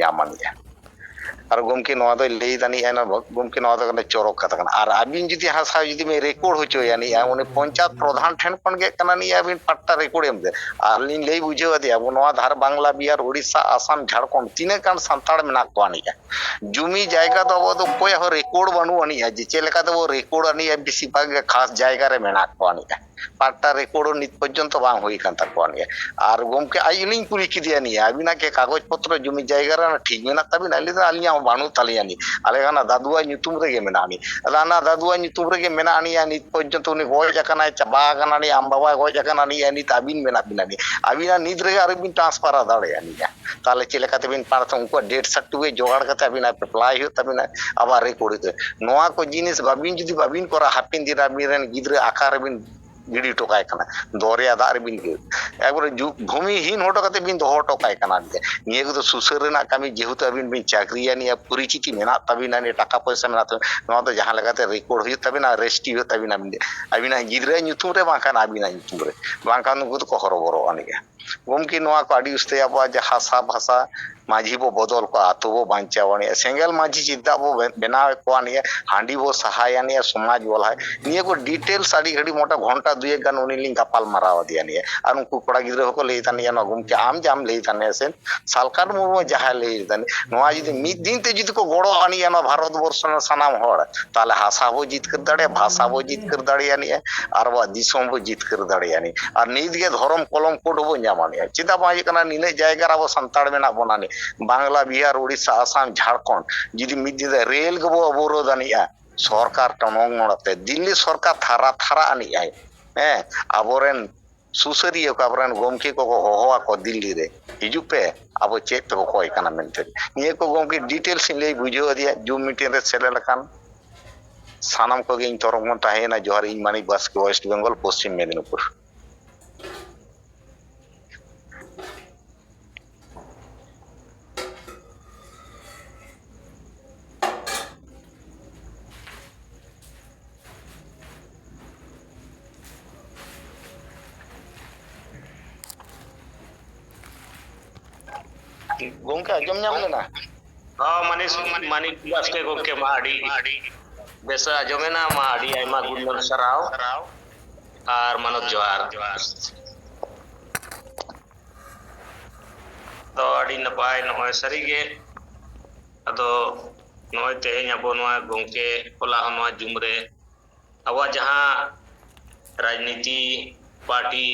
और गमके लई दानी गमके चरक कथा और आबिन जुदी हासा जुदी में रेकर्ड होचोयानी उन्हें पंचायत प्रधान ठेन खन गे आबिन पाट्टा रेकर्ड एम दे और लिन लई बुझाव दिया अब धार बांग्ला बिहार उड़ीसा आसाम झारखंड तीन गान सानताड़ मेना को जुमी जायगा तो अब तो कोई रेकर्ड बनू जे चेलेका तो रेकर्ड बेसी भाग खास जायगा रे मेना को पार्टा रेकर्ड नित पर्यंत बांग हुई कान ताकवा निया आर गोमके आइलिंग पुरी किदिया निया अबिना के कागज पत्र जमी जायगा रे ठीक मेना तबिना लेदा आलिया बानु तालिया नि आले गाना दादुआ nyutum rege menani alana दादुआ nyutum rege menani ya nit पर्यंत उनी गoj akana chaba akana ni am baba गoj akana ni ya nit abin mena binani abina nit rege aribin transfer adare ya ni ताले चले कते बिन पारथ उनको डेट सर्टिफिकेट जोगाड़ कते अबिना apply हो तबिना आबार रेकर्ड दे नोआ को जिनिस बाबिन जुदी बाबिन कोरा हापिन दिन आबिन गिद्रे आकार बिन गिडी टोकाय कना दरिया दार बिन एकबार भूमिहीन होटो कते बिन दोहो टोकाय कना निये को सुसर रेना कामी जेहुत अबिन बिन चाकरिया निया परिचिति मेना तबिना ने टाका पैसा मेना तो नोआ तो जहां लगाते रेकर्ड हुई तबिना रेस्टी हो तबिना अबिना गिद्रे nyutum रे बांकान अबिना nyutum रे बांकान को तो हरबरो आनिगे गोमकी नोआ को आडी उस्ते अब हासा भाषा माझी बो बदल को आतो बो बांचावानी सेंगल माझी चिंता बो बनाव कोआनी हांडी बो सहायानी समाज बोला निये को डिटेल साड़ी घड़ी मोटा घंटा दुए गान उनी लिंग कपाल माराव दिया निये आर उनको कोड़ा गिद्रे को लेई तानी न गोमकी आम जाम लेई ताने सेन सालकान मुर्मु जहा लेई तानी नोआ जुदी मिद दिन ते जुदी को गड़ो आनी न भारत वर्ष सनाम होड़ ताले हासा बो जीत कर दाड़े भाषा बो जीत कर दाड़े आनी आर बा दिसोम बो जीत कर दाड़े आनी आर नीत गे धर्म कलम कोड बो ᱧᱟᱢᱟᱱᱤᱭᱟ ᱪᱮᱫᱟᱜ ᱵᱟᱝ ᱦᱩᱭᱩᱜ ᱠᱟᱱᱟ ᱱᱤᱱᱟᱹᱜ ᱡᱟᱭᱜᱟ ᱨᱮ ᱟᱵᱚ ᱥᱟᱱᱛᱟᱲ ᱢᱮᱱᱟᱜ ᱵᱚᱱᱟ ᱱᱤ ᱵᱟᱝᱞᱟ ᱵᱤᱦᱟᱨ ᱩᱲᱤᱥᱥᱟ ᱟᱥᱟᱢ ᱡᱷᱟᱲᱠᱷᱚᱸᱰ ᱡᱩᱫᱤ ᱢᱤᱫ ᱫᱤᱱ ᱨᱮᱞ ᱜᱮᱵᱚ ᱚᱵᱚᱨᱳᱫ ᱟᱹᱱᱤᱡᱼᱟ ᱥᱚᱨᱠᱟর ᱴᱚᱱᱚᱝ ᱱᱚᱲᱟᱛᱮ ᱫᱤल्ᱞᱤ ᱥᱚᱨᱠᱟর ᱛᱷᱟᱨᱟ ᱛᱷᱟᱨᱟ ᱟᱹᱱᱤᱡᱼᱟᱭ ᱟᱵᱚᱨᱮᱱ ᱥᱩᱥᱟᱹᱨᱤᱭᱟᱹ ᱠᱚ ᱟᱵᱚᱨᱮᱱ ᱜᱚᱢᱠᱮ ᱠᱚᱠᱚ ᱦᱚᱦᱚᱣᱟᱠᱚ ᱫᱤल्ᱞᱤ ᱨᱮ ᱦᱤᱡᱩᱜ ᱯᱮ ᱟᱵᱚ ᱪᱮᱫ ᱛᱮᱵᱚ ᱠᱚᱭ ᱠᱟᱱᱟ ᱢᱮᱱᱛᱮ ᱱᱤᱭᱟᱹ ᱠᱚ ᱜᱚᱢᱠᱮ ᱰᱤᱴᱮᱞᱥ ᱤᱧ ᱞᱟᱹᱭ ᱵᱩᱡᱷᱟᱹᱣ ᱟᱫᱮᱭᱟ ᱡᱩᱢ ᱢᱤᱴᱤᱝ ᱨᱮ ᱥᱮᱞᱮᱫ ᱞᱮᱠᱷᱟᱱ ᱥᱟᱱᱟᱢ ᱠᱚᱜᱮ ᱤᱧ ᱛᱚᱨᱚᱯ ᱠᱷᱚᱱ ᱛᱟᱦᱮᱸᱱᱟ ᱡᱚᱦᱟᱨ ᱤᱧ ᱢᱟᱱᱤᱠ ᱵᱟᱥᱠᱮ ᱳᱭᱮᱥᱴ ᱵᱮᱝᱜᱚᱞ ᱯᱚᱥᱪᱤᱢ ᱢᱮᱫᱽᱱᱤᱯᱩᱨ गोमके आजम ᱧᱟᱢ लेना मानिक बास्के गोमके मा आडी बेसा आजमेना मा आडी आयमा गुणन सराव आर मानव जोहार तो आडी नपाय नय सरीगे अदो नय तेहेñ अबो नवा गोमके होला नवा जुमरे आवा जहां राजनीति पार्टी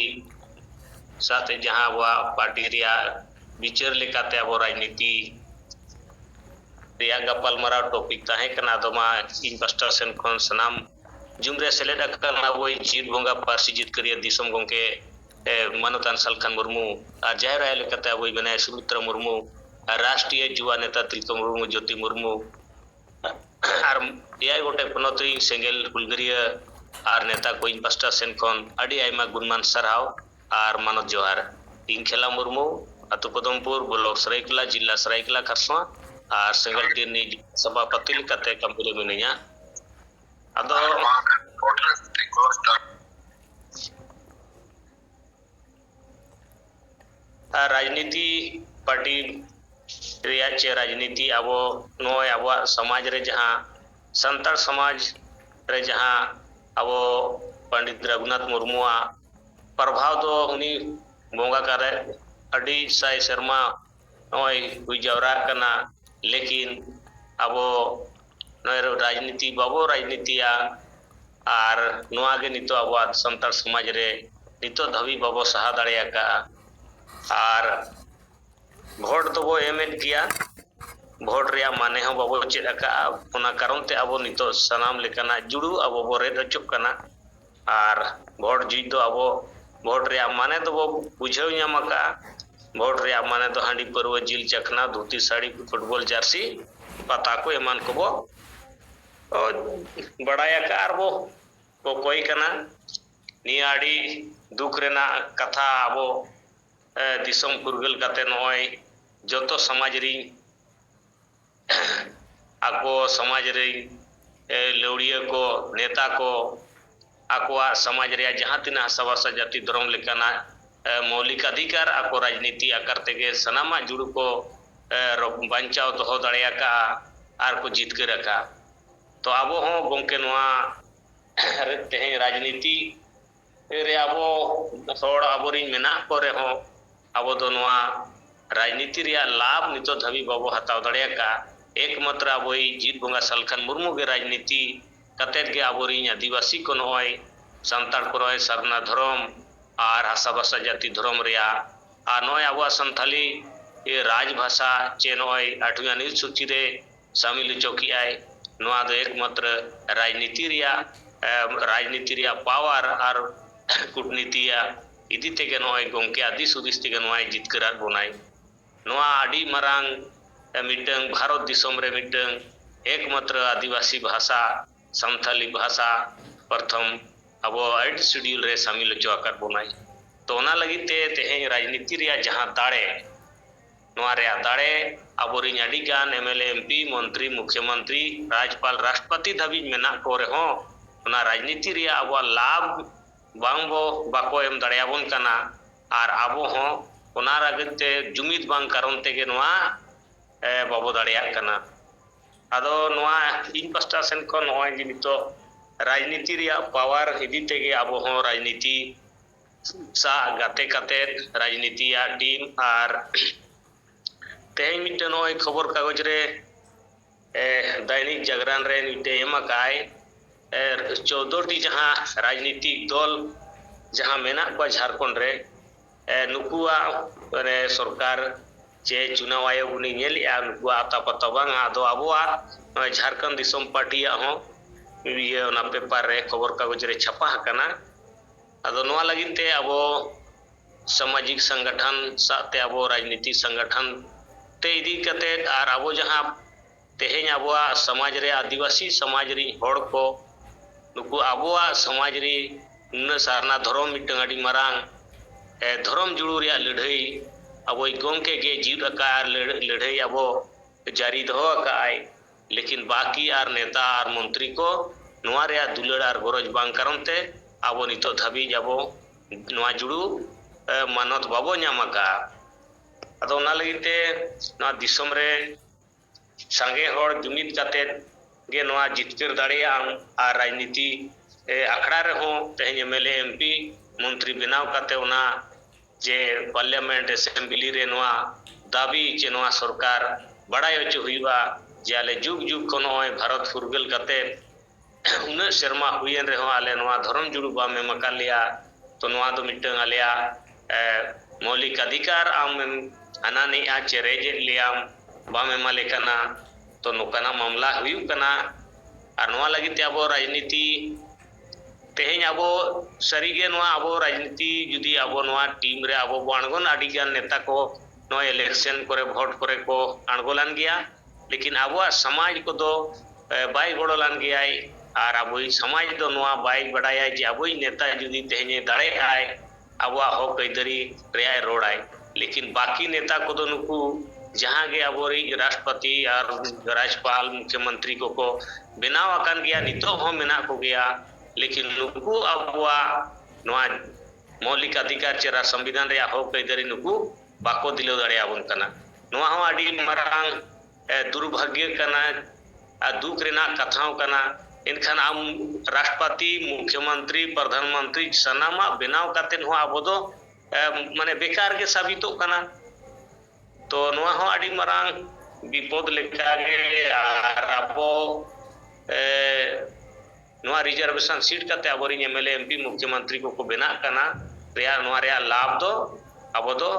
साथे जहां आवा पार्टी रिया विचार लेकाते अब राजनीति रिया गपाल मराव टॉपिक ताहे कना दमा इन पास्टा सेन खन सनाम जुमरे सेलेड अकना वही जीत बोंगा पारसी जीत करिया दिसम गोंके मानवतान सलखान मुर्मू आ जाहिर आय लेकाते वही बने सुमित्रा मुर्मू राष्ट्रीय युवा नेता तिलका मुर्मू ज्योति मुर्मू आर एआई गोटे पनोती सेंगेल हुलगरिया आर नेता को इन पास्टा सेन खन आडी आयमा गुणमान सरहाव आर मानव जोहार इन खेला मुर्मू अतु पदमपुर ब्लॉक सरायकेला जिला सरायकेला खरसवा और सेंगल टीरनी सभापति लेकाते कंपनी मिनिया अदो राजनीति पार्टी रिया चे राजनीति अब नोय अब समाज रे जहां संताल समाज रे जहां अब पंडित रघुनाथ मुर्मुआ प्रभाव दो उनी बोंगा करे अडी साई शर्मा नोय हुई जावरा कना लेकिन अब नोय राजनीति बाबो राजनीतिया आर नोआ गे नितो अब संताल समाज रे नितो धवी बाबो सहा दाड़िया का आर भोट तो वो एमएन किया भोट रिया माने हो बाबो चेदा का ओना कारण ते अब नितो सनाम लेकना जुड़ू अब बो रे रचुक कना आर भोट जी दो अब भोट रिया माने तो वो बुझाव ᱧᱟᱢᱟᱠᱟ भोट रिया माने तो हांडी परवा जिल चखना धोती साड़ी फुटबॉल जर्सी पता को एमान को बो बड़ाया कार बो को कोई कना नियाड़ी दुख रेना कथा अब दिसम फुरगल कते नय जतो समाज री आको समाज रे लौड़िया को नेता को आकोआ समाज रे जहां तिना हसावासा जाति धर्म लेकाना मौलिक अधिकार आको राजनीति आकार तेगे सनामा जुड़ू को बांचाव दोहो दाड़िया का आर को जीत के रखा तो अब हो गोमके नोआ तेहेñ राजनीति रे अब होड़ अबोरी मेना को रे हो अब दो नोआ राजनीति रिया लाभ नितो धवी बाबो हताव दाड़िया का एकमात्र अब जीत बोंगा सलखान मुर्मू के राजनीति कतेत के अबोरी आदिवासी को नय ᱥᱟᱱᱛᱟᱲ ᱠᱚ ᱱᱚᱜᱼᱚᱭ ᱥᱟᱨᱱᱟ ᱫᱷᱚᱨᱚᱢ ᱟᱨ ᱦᱟᱥᱟᱵᱷᱟᱥᱟ ᱡᱟᱹᱛᱤ ᱫᱷᱚᱨᱚᱢ ᱨᱮᱭᱟᱜ ᱟᱨ ᱱᱚᱜᱼᱚᱭ ᱟᱵᱚᱣᱟᱜ ᱥᱟᱱᱛᱟᱞᱤ ᱨᱟᱡᱽ ᱵᱷᱟষᱟ ᱪᱮ ᱱᱚᱜᱼᱚᱭ 8वीं अनुसूची रे शामिल ᱦᱚᱪᱚ ᱠᱮᱜᱼᱟᱭ। ᱱᱚᱣᱟ ᱫᱚ ᱮᱠᱢᱟᱛᱨᱚ ᱨᱟᱡᱽᱱᱤᱛᱤ ᱨᱮᱭᱟᱜ ᱯᱟᱣᱟᱨ ᱟᱨ ᱠᱩᱴᱱᱤᱛᱤᱭᱟᱜ ᱤᱫᱤ ᱛᱮᱜᱮ ᱱᱚᱜᱼᱚᱭ ᱜᱚᱢᱠᱮᱭᱟᱜ ᱫᱤᱥ ᱦᱩᱫᱤᱥ ᱛᱮᱜᱮ ᱱᱚᱣᱟᱭ ᱡᱤᱛᱠᱟᱹᱨᱟᱫ ᱵᱚᱱᱟᱭ। ᱱᱚᱣᱟ ᱟᱹᱰᱤ ᱢᱟᱨᱟᱝ ᱢᱤᱫᱴᱟᱝ ᱵᱷᱟᱨᱚᱛ ᱫᱤᱥᱚᱢ ᱨᱮ ᱢᱤᱫᱴᱟᱝ ᱮᱠᱢᱟᱛᱨᱚ आदिवासी भाषा ᱥᱟᱱᱛᱟᱞᱤ भाषा प्रथम ᱟᱵᱚ 8 শিডিউল রে শামিল হচো আকার বনাই। তো ওনা লাগি তে তেহেñ রাজনীতি রেᱭᱟᱜ ᱡᱟᱦᱟᱸ ᱫᱟᱲᱮ ᱱᱚᱣᱟ ᱨᱮᱭᱟᱜ ᱫᱟᱲᱮ ᱟᱵᱚᱨᱤᱧ ᱟᱹᱰᱤ ᱜᱟᱱ ᱮᱢᱮᱞᱮ ᱮᱢᱯᱤ ᱢᱚন্ত্রী মুখ্যমন্ত্রী রাজপাল রাষ্ট্রপতি ধাবিᱡ ᱢᱮᱱᱟᱜ ᱠᱚ ᱨᱮᱦᱚᱸ ᱚᱱᱟ ᱨᱟᱡᱽᱱᱤᱛᱤ ᱨᱮᱭᱟᱜ ᱟᱵᱚᱣᱟᱜ ᱞᱟᱵᱷ ᱵᱟᱠᱚ ᱮᱢ ᱫᱟᱲᱮᱭᱟᱵᱚᱱ ᱠᱟᱱᱟ ᱟᱨ ᱟᱵᱚ ᱦᱚᱸ ᱚᱱᱟ ᱞᱟᱹᱜᱤᱫ ᱛᱮ ᱡᱩᱢᱤᱫ ᱵᱟᱝ ᱠᱟᱨᱚᱱ ᱛᱮᱜᱮ ᱱᱚᱣᱟ ᱵᱟᱵᱚ ᱫᱟᱲᱮᱭᱟᱜ ᱠᱟᱱᱟ। ᱟᱫᱚ ᱱᱚᱣᱟ ᱤᱧ ᱯᱟᱥᱴᱟ ᱥᱮᱱ ᱠᱷᱚᱱ ᱱᱚᱜᱼᱚᱭ ᱡᱮ ᱱᱤᱛᱚᱜ ᱨᱟᱡᱽᱱᱤᱛᱤ ᱨᱮᱭᱟᱜ ᱯᱟᱣᱟᱨ ᱤᱫᱤ ᱛᱮᱜᱮ ᱟᱵᱚ ᱦᱚᱸ ᱨᱟᱡᱽᱱᱤᱛᱤ ᱥᱟᱶ ᱜᱟᱛᱮ ᱠᱟᱛᱮᱫ ᱨᱟᱡᱽᱱᱤᱛᱤᱭᱟᱜ ᱴᱤᱢ ᱟᱨ तेहेñ मिट्टे नॉय खबर कागज रे दैनिक जागरण रे मिट्टे एमकाय 14टी जहां राजनीतिक दल जहां मेना को झारखंड रे नुकुआ रे सरकार जे चुनाव आयोग उनी नेलिया नुकुआ आता पता बांग आदो आबोआ झारखंड दिसम पार्टी हो ये ना पेपर रे खबर कागज रे छपा हकना आदो नोआ लगिते अबो सामाजिक संगठन साते अबो राजनीतिक संगठन ते इदी कते आर अबो जहां तेहेñ अबोआ समाज रे आदिवासी समाज री होड़ को नुकु अबोआ समाज री न सारना धर्म मिटंग अडी मारांग धर्म जुड़ू रे लड़ाई अबो गोंके गे जीव का लड़ाई अबो जारी दो काय लेकिन बाकी आर नेता आर मंत्री को नोआ रे दुलड़ आर गरज बांग कारण ते अबो नितो धाबी जाबो नोआ जुड़ू मानत बाबो ᱧᱟᱢᱟᱠᱟ ᱟᱫᱚ ᱚᱱᱟ ᱞᱟᱹᱜᱤᱫ ᱛᱮ ᱱᱚᱣᱟ ᱫᱤᱥᱚᱢ ᱨᱮ ᱥᱟᱸᱜᱮ ᱦᱚᱲ ᱡᱩᱢᱤᱫ ᱠᱟᱛᱮᱫ ᱜᱮ ᱱᱚᱣᱟ ᱡᱤᱛᱠᱟᱹᱨ ᱫᱟᱲᱮᱭᱟᱜ ᱟᱨ ᱨᱟᱡᱽᱱᱤᱛᱤ ᱟᱠᱷᱲᱟ ᱨᱮᱦᱚᱸ ᱛᱮᱦᱮᱧ ᱮᱢᱮᱞᱮ ᱮᱢᱯᱤ ᱢᱚন্ত্রী ᱵᱮᱱᱟᱣ ᱠᱟᱛᱮ ᱚᱱᱟ ᱡᱮ ᱯᱟᱨᱞᱟᱢᱮᱱᱴ ᱮᱥᱮᱢᱵলি ᱨᱮ ᱱᱚᱣᱟ दाबी चे नोआ सरकार बड़ाई हचो हुआ जे आले जुग जुग को नोय भारत फुरगल कते उन शर्मा हुयन रहो आले नोआ धर्म जुड़ू बा में मकालिया तो नोआ दो मिटंग आलिया मौलिक अधिकार आम अनानी आ चेरेज लियाम बामे माले कना तो नोकना मामला हुयु कना और नोआ लगी ते अबो राजनीति तेहेñ अबो सरीगे नोआ अबो राजनीति जुदी अबो नोआ टीम रे अबो बाणगोन अडिगान नेता को नो इलेक्शन करे भोट करे को आणगोलान गया लेकिन अबो समाज को दो बाई गड़ोलान गया और अबो समाज दो नोआ बाई बड़ाया जे अबो नेता जुदी तेहेñ दाड़े आय अबो हक ऐदरी रे रोड़ाय लेकिन बाकी नेता को दो नुकु जहां गे अबो राष्ट्रपति और राज्यपाल मुख्यमंत्री को बनाव अकान गया नितो हो मेना को गया लेकिन नुकु अबो नोआ मौलिक अधिकार चेरा संविधान रे हक ऐदरी नुकु बाको दिलो दाड़े आबन कना नोआ हो आडी मारांग दुर्भाग्य कना दुख रेना कथाओं कना इनखान आम राष्ट्रपति मुख्यमंत्री प्रधानमंत्री सनामा बनाव काते हो आबो दो माने बेकार के साबितो कना तो नोआ हो आडी मारांग विपद लेका गे आर आबो नोआ रिजर्वेशन सीट काते आबोरी एमएलए एमपी मुख्यमंत्री को बना कना रेया नोआ रेया लाभ दो आबो दो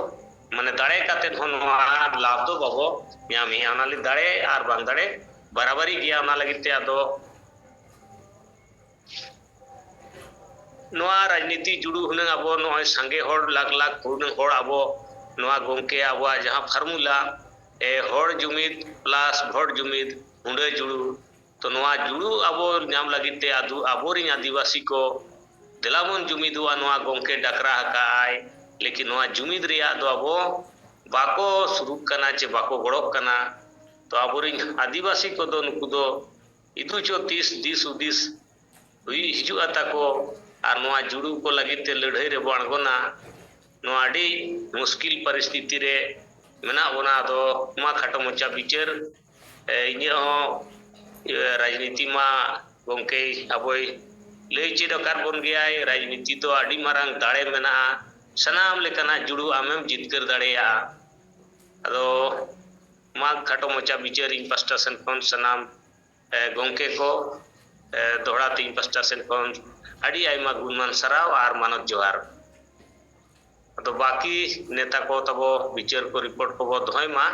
माने दाड़े काते हो नोआ लाभ दो बाबो यामी आनाली दाड़े आर बांग दाड़े बराबरी गया ना लगिते आदो नोआ राजनीति जुड़ू हुन आबो नोय संगे होड़ लाख लाख हुन होड़ आबो नोआ गोंके आबो जहां फार्मूला होड़ जुमिद प्लस भोट जुमिद हुंडे जुड़ू तो नोआ जुड़ू आबो नाम लगिते आदु आबोरी आदिवासी को दिलामन जुमिद हुआ नोआ गोंके डकरा हकाय लेकिन नोआ जुमिद रिया दो आबो बाको शुरू कना चे बाको गड़ो कना तो आबोरी आदिवासी को दो नुकु दो इदु चो 30 दिस उदिस हुई हिजु आता को और नोआ जुड़ू को लगिते लड़ाई रे बाणगोना नोआ आडी मुश्किल परिस्थिति रे मेना बोना दो मा खाटो मोचा बिचार इnye हो राजनीति मा गोंके अबोय लई चेद कार बन गया राजनीति तो आडी मारांग दाड़े मेना सनाम लेकना जुड़ू आमेम जितकर दाड़ेया अदो मा खाटो मोचा बिचार इन पास्टा सेन कोन सनाम गोंके को दोहड़ा तीन पास्टा सेन कोन ᱟᱹᱰᱤ ᱟᱭᱢᱟ ᱜᱩᱱᱢᱟᱱ ᱥᱟᱨᱦᱟᱣ ᱟᱨ ᱢᱟᱱᱚᱛ ᱡᱚᱦᱟᱨ᱾ ᱟᱫᱚ ᱵᱟᱹᱠᱤ ᱱᱮᱛᱟ ᱠᱚ ᱛᱟᱵᱚ ᱵᱤᱪᱟᱹᱨ ᱠᱚ ᱨᱤᱯᱳর্ট ᱠᱚᱵᱚ ᱫᱚᱦᱚᱭ ᱢᱟ᱾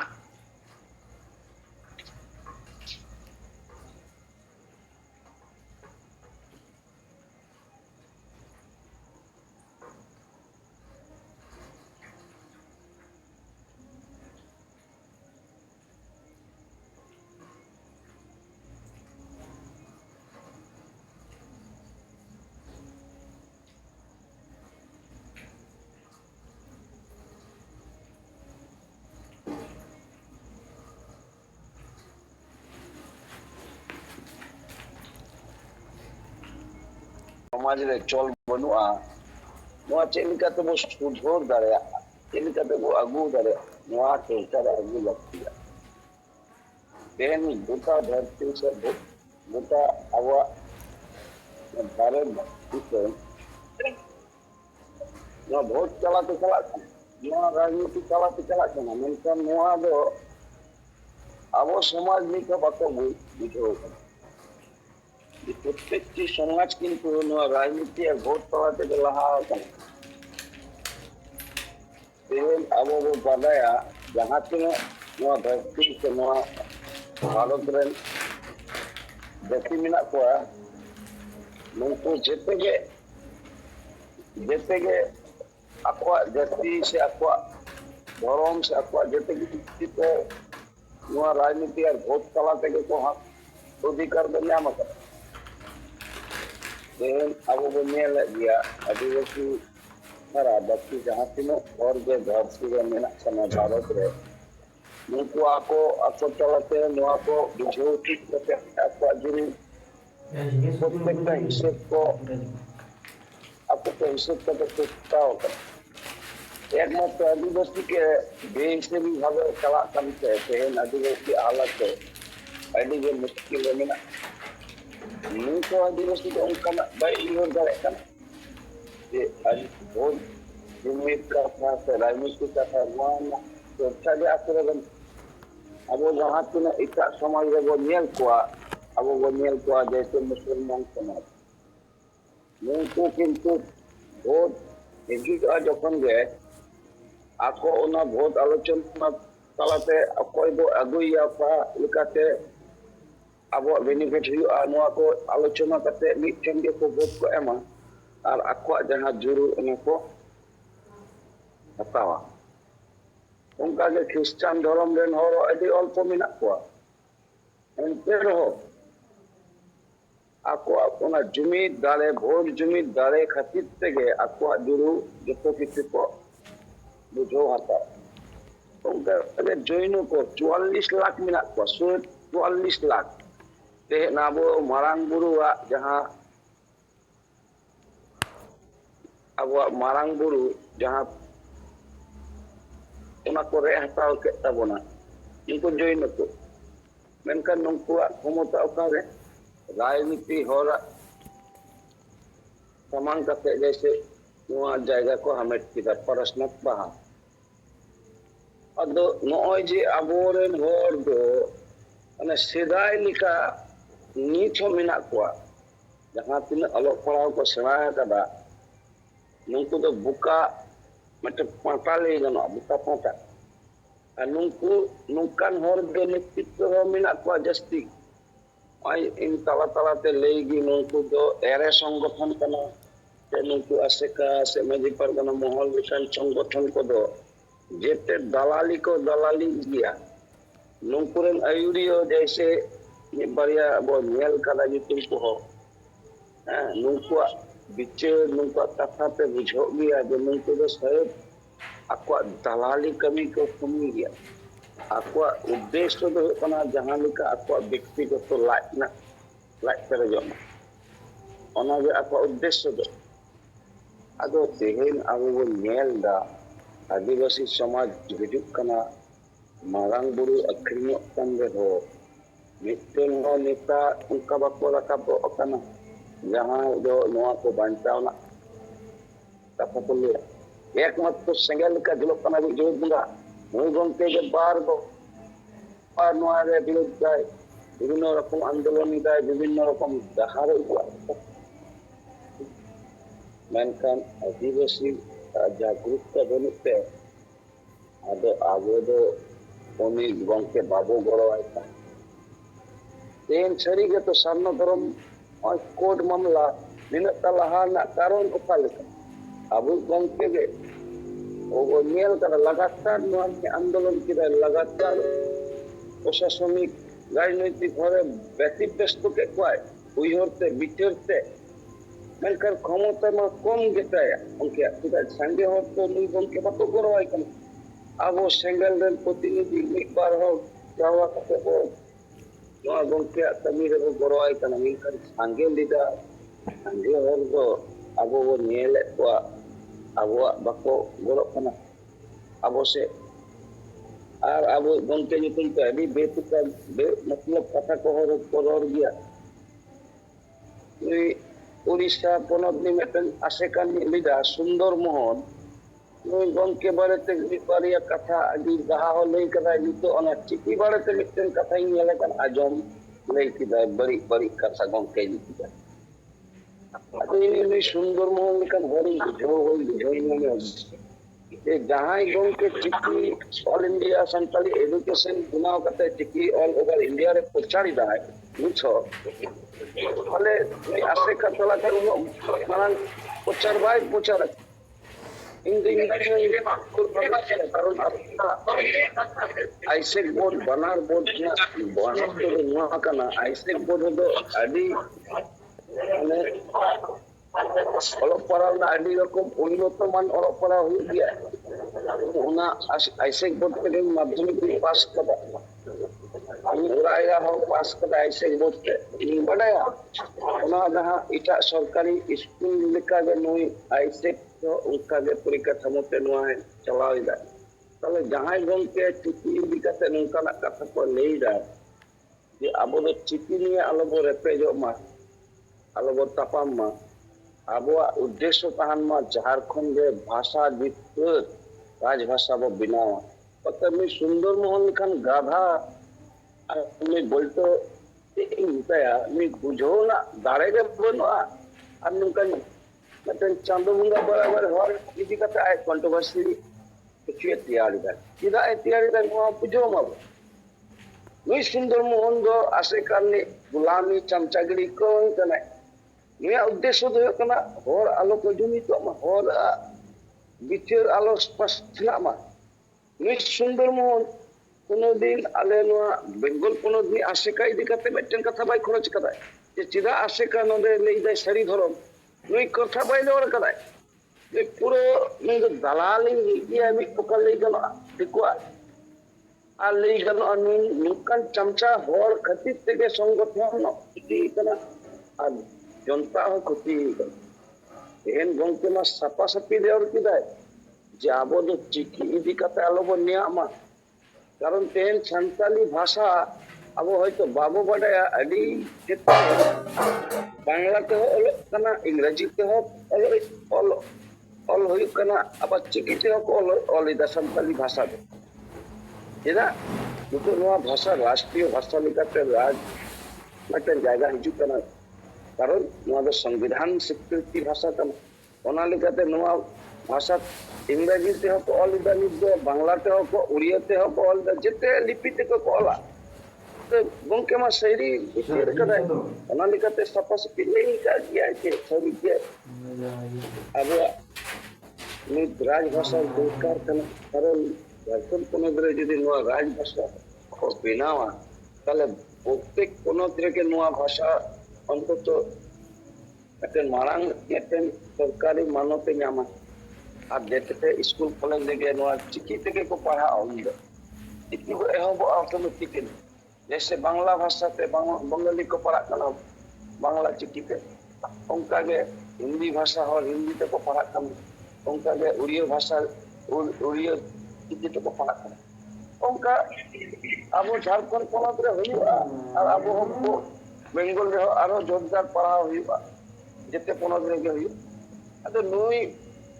समाज रे चल बनुआ नोआ चेक लेका तबो सुधर दाड़े चेक लेका तबो आगू दाड़े नोआ चेष्टा आगू लगती तेन गोटा धरती से गोटा आवा भारत दिसोम नोआ भोट चलाते चलाते नोआ राजनीति चलाते चलाते ना मेनखान नोआ दो आबो समाज निका बाको बुझो प्रत्येकटी समाज किन्तु नोआ राजनीति और भोट तलाते लहा तेन आबो बो बादाया जहां तिना नोआ धरती से नोआ भारत रेन जाति मेना कोआ नुकु जेते के akwa jati se akwa धर्म से akwa जेते के को नोआ राजनीति और भोट तलाते के को हाथ अधिकार दो ᱧᱟᱢ ᱟᱠᱟᱫᱟ तेन आबो बो नेल गया आदिवासी सारा बाकी जहां तिनो और जे धरती रे मेना सना भारत रे नुकु आको चलाते नोआ को बुझो ठीक करते akwa जुरी प्रत्येकटा हिसाब को आपको हिसाब करते चेष्टा होता एकमात्र आदिवासी के बेहिसाबी भावे चला करते तेन आदिवासी हालत अभी जो मुश्किल में नुको आदिवासी को उनका बाई हो जाए ये आज बहुत जुम्मीद का था राजनीति का था वहाँ तो अच्छा जो आखिर अब वो जहाँ तुम इतना समाज रे वो नियल को जैसे मुसलमान समाज नुको किंतु भोट हिजुआ जखन गे आको ओना भोट आलोचना तलाते अकोय दो अगुया पा लेकाते अब बेनिफिट हुआ नोआ को आलोचना करते मिटन के को भोट को एमा और आको जहां जुरु ओना को हतावा उनका के ख्रिस्टान धर्म रेन हर अति अल्प मेना को एनते रहो आको ओना जुमिद दारे भोट जुमिद दारे खातिर तेगे आको जुरु जतो किसी को बुझो हता उनका अगर जोइनो को 44 लाख मेना को 44 लाख ते नाबो मारांग बुरुआ जहां अब मारांग बुरु जहां ओना को रे हताव के तबोना इनको जोइन को मेनका नुकुआ क्षमता ओकारे राजनीति होरा समान करते जैसे नोआ जायगा को हमेट किदा प्रश्न बहा अदो नोय जे आबोरेन होर दो अने सेदाय लिका नीच हो मेना को जहां तीन अलग पढ़ाव को सेवा कदा नुकु तो बुका मत पाटा ले गनो बुका पाटा नुकु नुकान होर दो नेतृत्व हो मेना को जस्ती आई इन तला तला ते लेगी नुकु तो एरे संगठन कना ते नुकु आसेका से मजी परगना महल विशाल संगठन को दो जेते दलाली को दलाली गया नुकुरन आयुरियो जैसे ये बढ़िया वो नेल कदा जुतुम को हो नुकु बिचार नुकु कथा पे बुझो गया जो नुकु तो शायद आपको दलाली कमी को कमी गया आपको उद्देश्य तो कना जहां लिखा आपको व्यक्तिगत तो लाइक करे जो ओना जे आपको उद्देश्य दो आदो तेहेन आबो वो नेल दा आदिवासी समाज हिजुक कना मारांग बुरु अखरिनो कन हो मिट्टन हो नेता उनका बाको रकाब ओकना जहां जो नोआ को बांचावना कथा को ले एकमात्र सेंगल का दिलो कना भी जो दूंगा मुई गंते के बार दो और नोआ रे विरोध जाए विभिन्न रकम आंदोलन जाए विभिन्न रकम दहारे ᱢᱮᱱᱠᱷᱟन ᱟᱹᱫᱤᱵᱟᱹᱥᱤ ᱡᱟᱜᱨᱩᱠᱛᱟ ᱵᱟᱹᱱᱩᱜ ᱛᱮ ᱟᱫᱚ ᱟᱵᱚ ᱫᱚ ᱩᱱᱤ ᱜᱚᱝᱠᱮ ᱵᱟᱵᱚ ᱜᱚᱲᱚᱣᱟᱭ ᱠᱟᱱᱟ। ᱛᱮᱦᱮᱧ ᱥᱟᱹᱨᱤ ᱜᱮᱛᱚ ᱥᱟᱨᱱᱟ ᱫᱷᱚᱨᱚᱢ কোর্ট মামলা ᱱᱤᱱᱟᱹᱜ ᱴᱟ ᱞᱟᱦᱟ ᱨᱮᱱᱟᱜ ᱠᱟᱨᱚᱱ ᱚᱠᱟ ᱞᱮᱠᱟ? ᱟᱵᱚ ᱜᱚᱝᱠᱮ ᱜᱮ ও ᱧᱮল ᱠᱟᱫᱟ লাগাতার নয় আন্দোলন কিদায় লাগাতার প্রশাসনিক রাজনৈতিক ভাবে ব্যতিব্যস্ত কে কয় উইহরতে বিচারতে মেনকার ক্ষমতা মা কম গেতায় উনকে কিদায় সঙ্গে হর তো নুই গমকে বাকো গড়াই কানা আবো সেঙ্গেল রেন প্রতিনিধি মিকবার হোক যাওয়া কাতে বো নোয়া গমকে কামি রে গড়াই কানা মেনকার সঙ্গে লিডার সঙ্গে হর দো আবো নিয়েলে তো আবুয়াক বাকো গড়ᱚᱜ ᱠᱟᱱᱟ ᱟᱵᱚ ᱥᱮ ᱟᱨ ᱟᱵᱚ ᱜᱚᱝᱠᱮ ᱧᱩᱛᱩᱢ ᱛᱮ ᱟᱹᱰᱤ ᱵᱮᱛᱩᱠᱟ ᱢᱚᱛᱞᱚᱵ ᱠᱟᱛᱷᱟ ᱠᱚ ᱨᱚᱲ ᱜᱮᱭᱟ ᱱᱩᱭ উড়িষ্যা পনত নি ᱢᱤᱫᱴᱮᱱ ᱟᱥᱮᱠᱟᱱ ᱞᱤᱰᱟᱨ ᱥᱩᱱᱫᱚᱨ ᱢᱳᱦᱚᱱ ᱱᱩᱭ ᱜᱚᱝᱠᱮ ᱵᱟᱨᱮᱛᱮ ᱢᱤᱫ ᱵᱟᱨᱭᱟ ᱠᱟᱛᱷᱟ ᱟᱹᱰᱤ ᱞᱟᱦᱟ ᱦᱚᱸ ᱞᱟᱹᱭ ᱠᱟᱫᱟᱭ ᱱᱤᱛᱚᱜ ᱚᱱᱟ ᱪᱤᱠᱤ ᱵᱟᱨᱮᱛᱮ ᱢᱤᱫᱴᱮᱱ ᱠᱟᱛᱷᱟᱧ ᱧᱮᱞ ᱟᱠᱟᱫ ᱟᱸᱡᱚᱢ ᱞᱟᱹᱭ ᱠᱮᱫᱟᱭ ᱵᱟᱹᱲᱤᱡ ᱠᱟᱛᱷᱟ ᱜᱚᱝᱠᱮ ᱞᱟᱹᱭ ᱠᱮᱫᱟ ᱟᱫᱚ ᱱᱩᱭ ᱥᱩᱱᱫᱚᱨ ᱢᱳᱦᱚᱱ ᱞᱮᱠᱟᱱ ᱦᱚᱲᱤᱧ ᱵᱩᱡᱷᱟᱹᱣ ᱧᱟᱢᱮ जहां गंके चिकी ऑल इंडिया संताली एजुकेशन बनाव करते चिकी ऑल ओवर इंडिया रे प्रचार दा है मुछो फले आसे का तला कर मानन प्रचार बाय प्रचार কারণ আইসেক বোর্ড বানার বোর্ড বানার তো নোয়া কানা আইসেক বোর্ড হলো আদি মানে অলপ পড়াও না আদি রকম উন্নত মান অলপ পড়া হয়ে গিয়া ওনা আইসেক বোর্ড থেকে মাধ্যমিক পাস করা আমি ওরাইয়া হোক পাস করা আইসেক বোর্ড তে বাড়ায়া ওনা যাহা এটা সরকারি স্কুল লেখা যে নই আইসেক তো উনকা যে পরিকাঠামো তে নোয়া চালাও যায় তাহলে যাহাই গমকে চিঠি লিখাতে নৌকানা কথা কো লই যায় যে আবো চিঠি নিয়ে আলোবো রেপেজো মা আলোবো তাপাম মা আবুয়া উদ্দেশ্য তাহান মা ঝাড়খণ্ডে ভাষা বিস্তার রাজভাষা বো বিনাওয়া অর্থাৎ আমি সুন্দর মোহন খান গাধা আমি বলতো আমি বুঝো না দাঁড়াইলে বনোয়া আর নৌকান চাঁদো বুঙ্গা বরাবর হওয়ার ইদি কথা আয় কন্ট্রোভার্সি কিছু তৈরি দেয় চিদা তৈরি দেয় বুঝো মাবো নুই সুন্দর মোহন দো আসে কারণে গুলামি চামচাগিরি কোন কানা ᱱᱩᱭᱟᱜ ᱩᱫᱽᱫᱮᱥᱥᱚ ᱫᱚ ᱦᱩᱭᱩᱜ ᱠᱟᱱᱟ ᱦᱚᱲ ᱟᱞᱚ ᱠᱚ ᱡᱩᱢᱤᱫᱚᱜ ᱢᱟ ᱦᱚᱲ ᱵᱤᱪᱟᱹᱨ ᱟᱞᱚ ᱯᱟᱥᱱᱟᱜ ᱢᱟ ᱱᱩᱭ ᱥᱩᱱᱫᱚᱨ ᱢᱳᱦᱚᱱ কোনো দিন আলে নোয়া বেঙ্গল পনত নি আশেকা ইদি কাতে মিদটেন কথা বাই খরচ কাদায় যে চিদা আশেকা নদে লই দাই সারি ধরম নুই কথা বাই লওয়ার কাদায় নুই পুরো নুই দালালি গিয়া আমি পোকা লই গেল দেখুয়া আর লই গেল নুই নুকান চামচা হর খাতির থেকে সংগঠন ইদি কানা আর জনতা হো ক্ষতি এহেন গংকে মা সাপা সাপি দেওয়ার কিদায় যে আবো দো চিঠি ইদি কাতে আলোবো নিয়া মা কারণ তেহেন সান্তালি ভাষা আবো হয়তো বাবু বাডায়া আডি ক্ষেত্রে বাংলাতে হো অল কানা ইংরেজিতে হো অল অল হইক কানা আবার চিকিতে হো অল ইদা সান্তালি ভাষা দে এদা দুটো নোয়া ভাষা রাষ্ট্রীয় ভাষা লিখাতে রাজ একটা জায়গা হিজুক কানা কারণ আমাদের সংবিধান স্বীকৃতি ভাষা কানা ওনা লিখাতে নোয়া ভাষা ইংরেজিতে হোক অল ইদা লিখব বাংলাতে হোক উড়িয়াতে হোক অল ইদা যেতে লিপিতে কো কলা তো গংকে মা শৈরি বিচার করায় ওনা লিখাতে সাপা সাপি নেই কা গিয়া আছে সরি কে আবো নি রাজভাষার দরকার কানা কারণ যখন কোনো ধরে যদি নোয়া রাজভাষা ও বিনাওয়া তাহলে প্রত্যেক কোনো থেকে নোয়া ভাষা অন্তত একটা মারাং একটা সরকারি মানতে নামা আর যেতে স্কুল কলেজ থেকে নোয়া চিকি থেকে কো পড়া আউন্দ চিকি কো এহব অটোমেটিক जैसे बांग्ला भाषा ते बंगाली को पढ़ा करना बांग्ला चिकी पे उनका के हिंदी भाषा और हिंदी ते को पढ़ा करना उनका के उड़िया भाषा उड़िया चिकी ते को पढ़ा करना उनका अब झारखंड पनत रे हुईबा और अब हमको बेंगल रे आरो जोरदार पढ़ा हुईबा जेते पनत रे के हुई अतो नुई